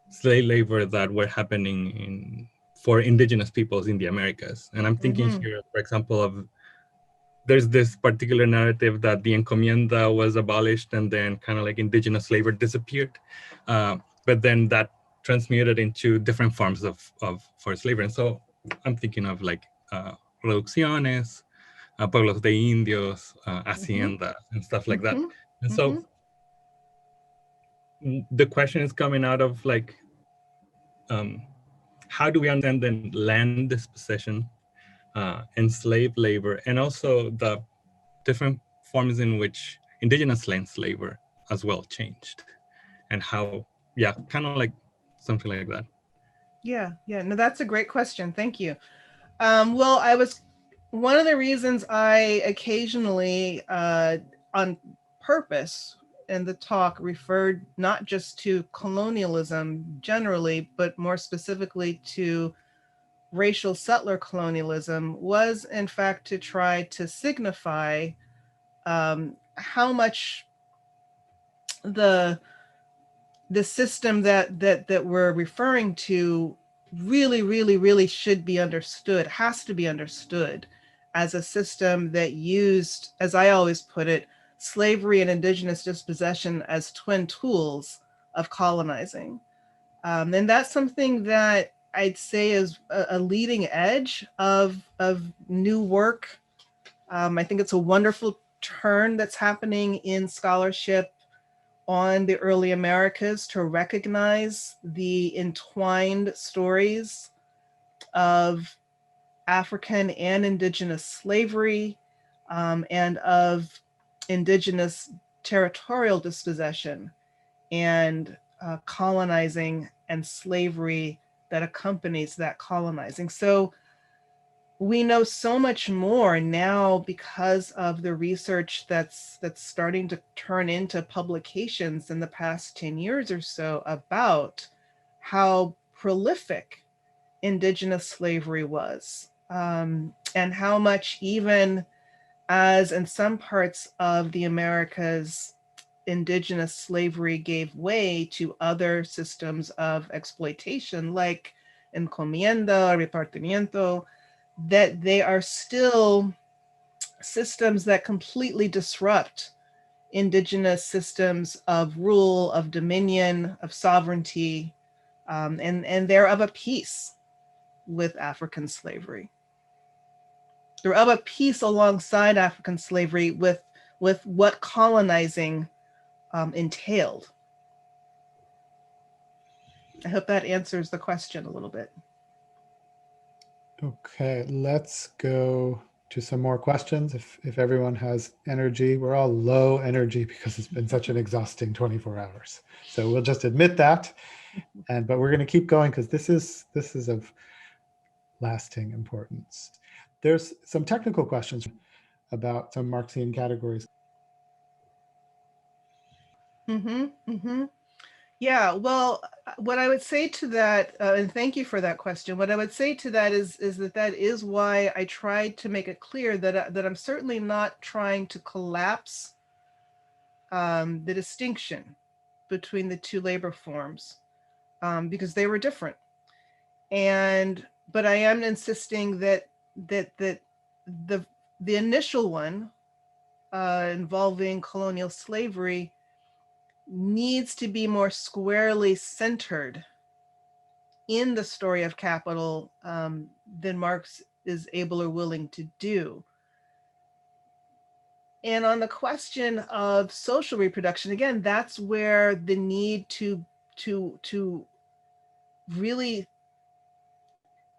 slave labor that were happening for indigenous peoples in the Americas. And I'm thinking here, for example, of there's this particular narrative that the encomienda was abolished and then kind of like indigenous labor disappeared. But then that transmuted into different forms of forced labor. And so I'm thinking of like reducciones, pueblos de indios, haciendas, and stuff like that. And so the question is coming out of like, how do we understand then land dispossession, enslaved labor, and also the different forms in which indigenous land labor as well changed, and how, kind of like something like that. Yeah. No, that's a great question. Thank you. Well, one of the reasons I occasionally, on purpose in the talk, referred not just to colonialism generally, but more specifically to racial settler colonialism, was in fact to try to signify how much the the system that we're referring to really should be understood, has to be understood as a system that used, as I always put it, slavery and indigenous dispossession as twin tools of colonizing. And that's something that I'd say is a leading edge of new work. I think it's a wonderful turn that's happening in scholarship on the early Americas to recognize the entwined stories of African and indigenous slavery, and of indigenous territorial dispossession and colonizing and slavery that accompanies that colonizing. So we know so much more now because of the research that's starting to turn into publications in the past 10 years or so about how prolific indigenous slavery was, and how much, even as in some parts of the Americas, indigenous slavery gave way to other systems of exploitation like encomienda, repartimiento, that they are still systems that completely disrupt indigenous systems of rule, of dominion, of sovereignty, and they're of a piece with African slavery. They're of a piece alongside African slavery with what colonizing entailed. I hope that answers the question a little bit. Okay, let's go to some more questions. If everyone has energy, we're all low energy because it's been such an exhausting 24 hours. So we'll just admit that, but we're going to keep going because this is of lasting importance. There's some technical questions about some Marxian categories. Yeah, well, what I would say to that, and thank you for that question, what I would say to that is that is why I tried to make it clear that I'm certainly not trying to collapse the distinction between the two labor forms, because they were different. But I am insisting that the initial one, involving colonial slavery, needs to be more squarely centered in the story of capital than Marx is able or willing to do. And on the question of social reproduction, again, that's where the need to really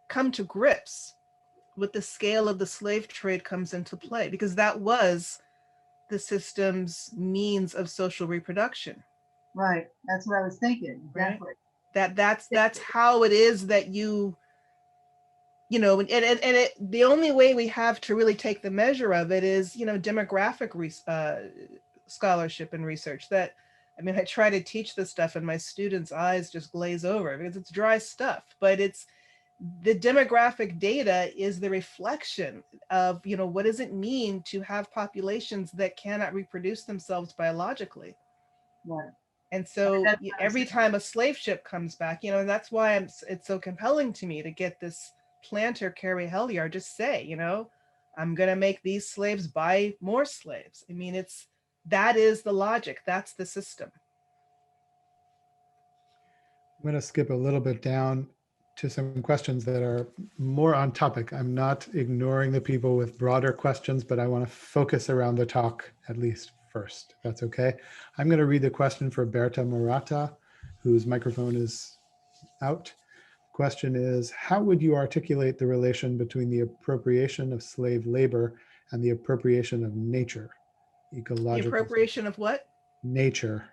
come to grips with the scale of the slave trade comes into play, because that was the system's means of social reproduction. Right. That's what I was thinking. Exactly. Right? That's how it is that you know, and the only way we have to really take the measure of it is, you know, demographic scholarship and research. That, I mean, I try to teach this stuff and my students' eyes just glaze over because it's dry stuff, but it's the demographic data is the reflection of, you know, what does it mean to have populations that cannot reproduce themselves biologically? Right. And so every time a slave ship comes back, you know, and that's why it's so compelling to me to get this planter, Carrie Helyar, just say, you know, I'm going to make these slaves buy more slaves. I mean, that is the logic. That's the system. I'm going to skip a little bit down to some questions that are more on topic. I'm not ignoring the people with broader questions, but I want to focus around the talk at least first. That's okay. I'm going to read the question for Berta Murata, whose microphone is out. Question is, how would you articulate the relation between the appropriation of slave labor and the appropriation of nature? Ecological. The appropriation of what? Nature,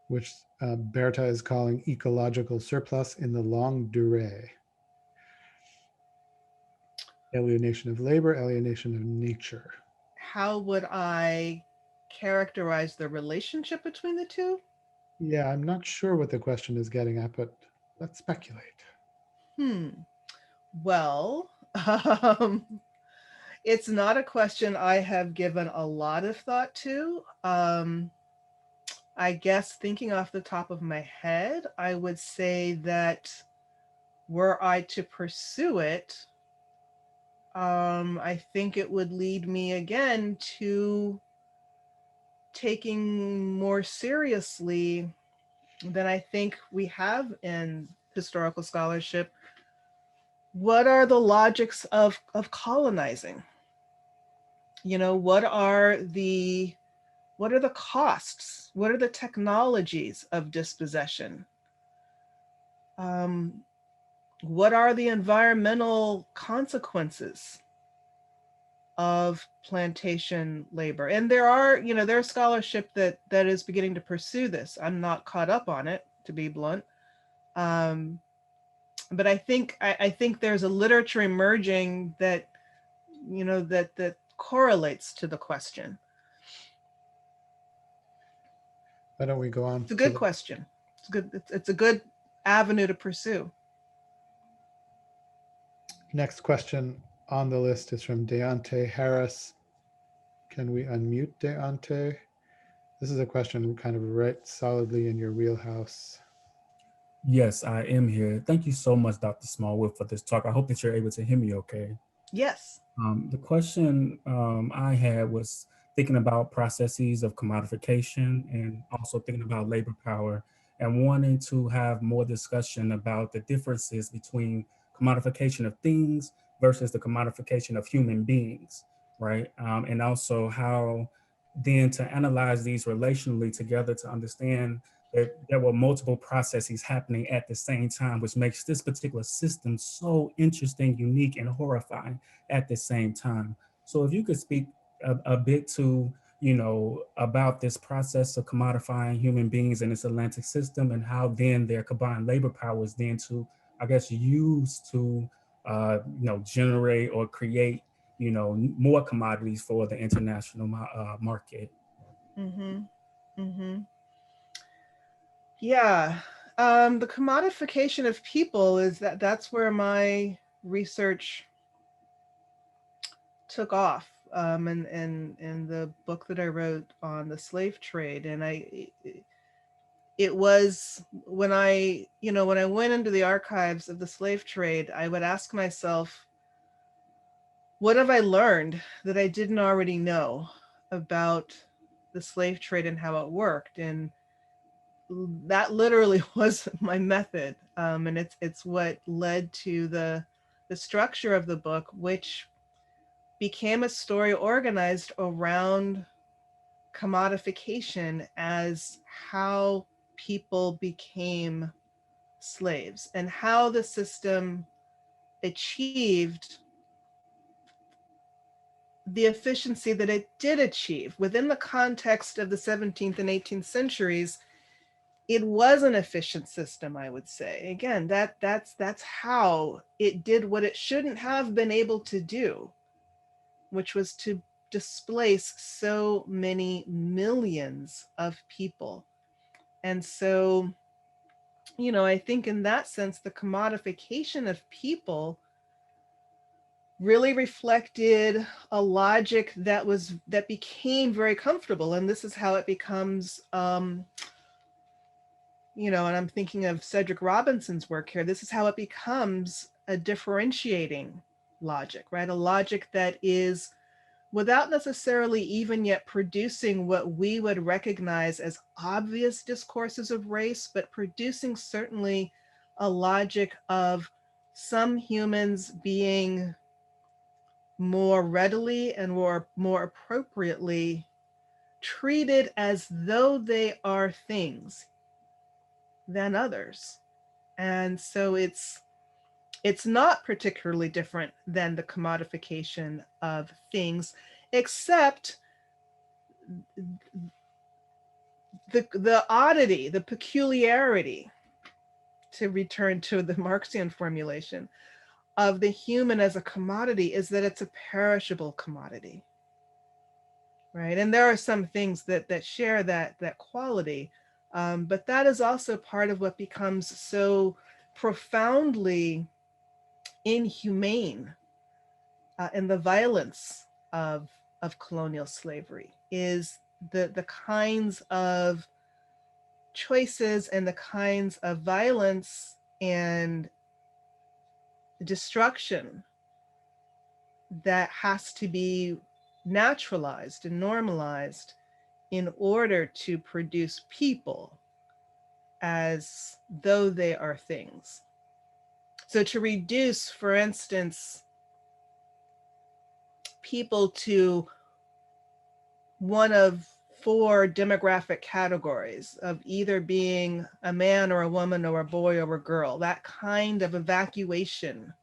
which Berta is calling ecological surplus in the longue durée. Alienation of labor, alienation of nature. How would I characterize the relationship between the two? Yeah, I'm not sure what the question is getting at, but let's speculate. Well, it's not a question I have given a lot of thought to. I guess thinking off the top of my head, I would say that were I to pursue it, I think it would lead me again to taking more seriously than I think we have in historical scholarship. What are the logics of colonizing? You know, what are the costs? What are the technologies of dispossession? What are the environmental consequences of plantation labor? And there are, you know, there's scholarship that is beginning to pursue this. I'm not caught up on it, to be blunt. But I think there's a literature emerging that, you know, that correlates to the question. Why don't we go on? It's a good question. It's good. It's a good avenue to pursue. Next question on the list is from Deontay Harris. Can we unmute Deontay? This is a question kind of right solidly in your wheelhouse. Yes, I am here. Thank you so much, Dr. Smallwood, for this talk. I hope that you're able to hear me okay. Yes. The question I had was thinking about processes of commodification and also thinking about labor power and wanting to have more discussion about the differences between commodification of things versus the commodification of human beings, right? And also how then to analyze these relationally together to understand that there were multiple processes happening at the same time, which makes this particular system so interesting, unique, and horrifying at the same time. So if you could speak a bit to, you know, about this process of commodifying human beings in this Atlantic system and how then their combined labor power is then to, I guess, used to, you know, generate or create, you know, more commodities for the international market. Mm-hmm. Mm-hmm. Yeah. The commodification of people is that's where my research took off. In the book that I wrote on the slave trade. And it was when I went into the archives of the slave trade, I would ask myself, what have I learned that I didn't already know about the slave trade and how it worked? And that literally was my method. And it's what led to the structure of the book, which became a story organized around commodification as how people became slaves and how the system achieved the efficiency that it did achieve within the context of the 17th and 18th centuries. It was an efficient system, I would say. Again, that's how it did what it shouldn't have been able to do, which was to displace so many millions of people. And so, you know, I think in that sense, the commodification of people really reflected a logic that became very comfortable. And this is how it becomes, you know, and I'm thinking of Cedric Robinson's work here. This is how it becomes a differentiating logic, right? A logic that is, without necessarily even yet producing what we would recognize as obvious discourses of race, but producing certainly a logic of some humans being more readily and more appropriately treated as though they are things than others. And so it's not particularly different than the commodification of things, except the oddity, the peculiarity, to return to the Marxian formulation, of the human as a commodity is that it's a perishable commodity, right? And there are some things that share that quality, but that is also part of what becomes so profoundly inhumane in the violence of colonial slavery, is the kinds of choices and the kinds of violence and destruction that has to be naturalized and normalized in order to produce people as though they are things. So to reduce, for instance, people to one of 4 demographic categories of either being a man or a woman or a boy or a girl, that kind of evacuation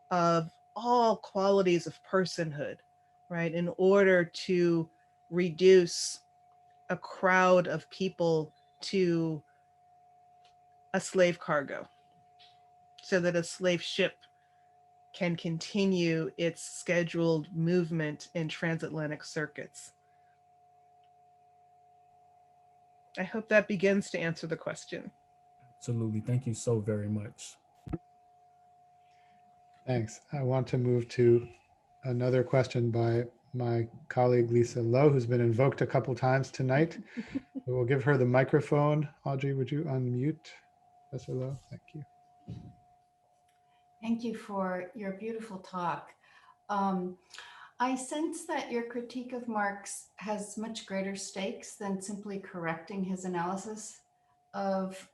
of all qualities of personhood, right, in order to reduce a crowd of people to a slave cargo so that a slave ship can continue its scheduled movement in transatlantic circuits. I hope that begins to answer the question. Absolutely. Thank you so very much. Thanks. I want to move to another question by my colleague Lisa Lowe, who's been invoked a couple times tonight. We'll give her the microphone. Audrey, would you unmute Professor Lowe? Thank you. Thank you for your beautiful talk. I sense that your critique of Marx has much greater stakes than simply correcting his analysis of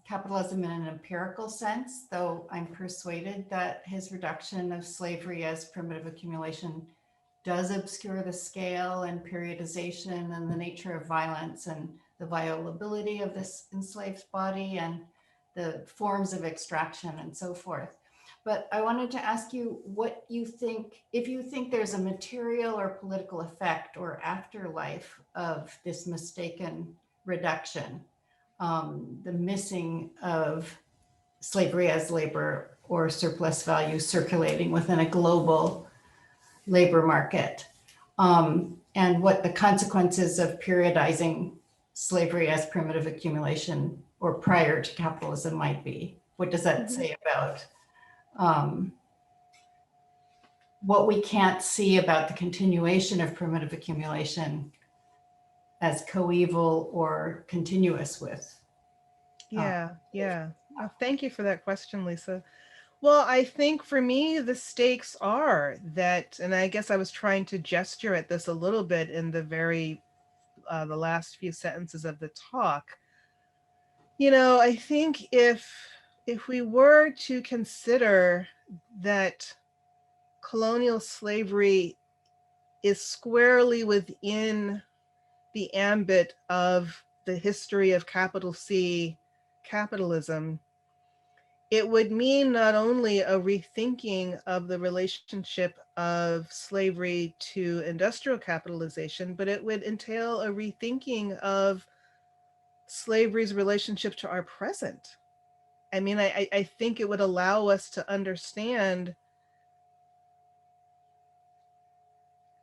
capitalism in an empirical sense, though I'm persuaded that his reduction of slavery as primitive accumulation does obscure the scale and periodization and the nature of violence and the violability of this enslaved body and the forms of extraction and so forth. But I wanted to ask you what you think, if you think there's a material or political effect or afterlife of this mistaken reduction, the missing of slavery as labor or surplus value circulating within a global labor market, and what the consequences of periodizing slavery as primitive accumulation or prior to capitalism might be. What does that say about what we can't see about the continuation of primitive accumulation as coeval or continuous with? Yeah. Oh, thank you for that question, Lisa. Well, I think for me, the stakes are that, and I guess I was trying to gesture at this a little bit in the the last few sentences of the talk. You know, I think if we were to consider that colonial slavery is squarely within the ambit of the history of capital C capitalism, it would mean not only a rethinking of the relationship of slavery to industrial capitalization, but it would entail a rethinking of slavery's relationship to our present. I mean, I think it would allow us to understand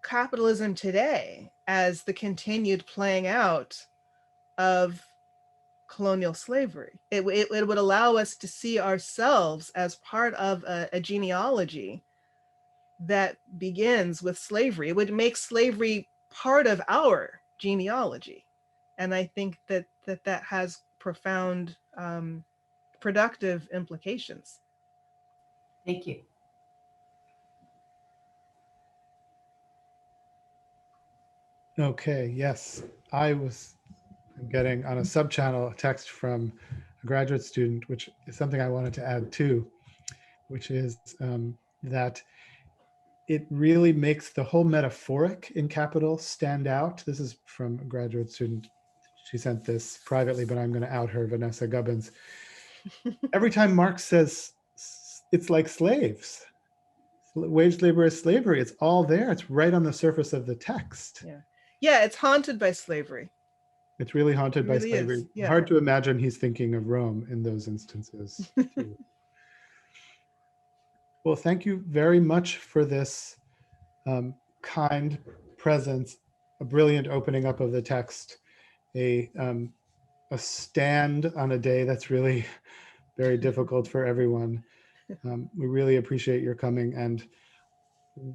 capitalism today as the continued playing out of colonial slavery. It would allow us to see ourselves as part of a genealogy that begins with slavery. It would make slavery part of our genealogy. And I think that has profound productive implications. Thank you. Okay, yes. I'm getting on a sub-channel a text from a graduate student, which is something I wanted to add too, which is that it really makes the whole metaphoric in capital stand out. This is from a graduate student. She sent this privately, but I'm going to out her, Vanessa Gubbins. Every time Marx says it's like slaves, wage labor is slavery, it's all there. It's right on the surface of the text. Yeah, it's haunted by slavery. It's really haunted by slavery. Yeah. Hard to imagine he's thinking of Rome in those instances. Too. Well, thank you very much for this kind presence, a brilliant opening up of the text, a stand on a day that's really very difficult for everyone. We really appreciate your coming, and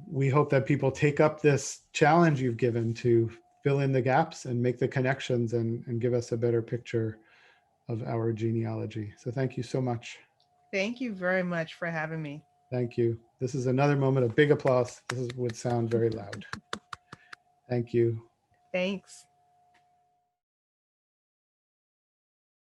we hope that people take up this challenge you've given to fill in the gaps and make the connections and give us a better picture of our genealogy. So thank you so much. Thank you very much for having me. Thank you. This is another moment of big applause. Would sound very loud. Thank you. Thanks.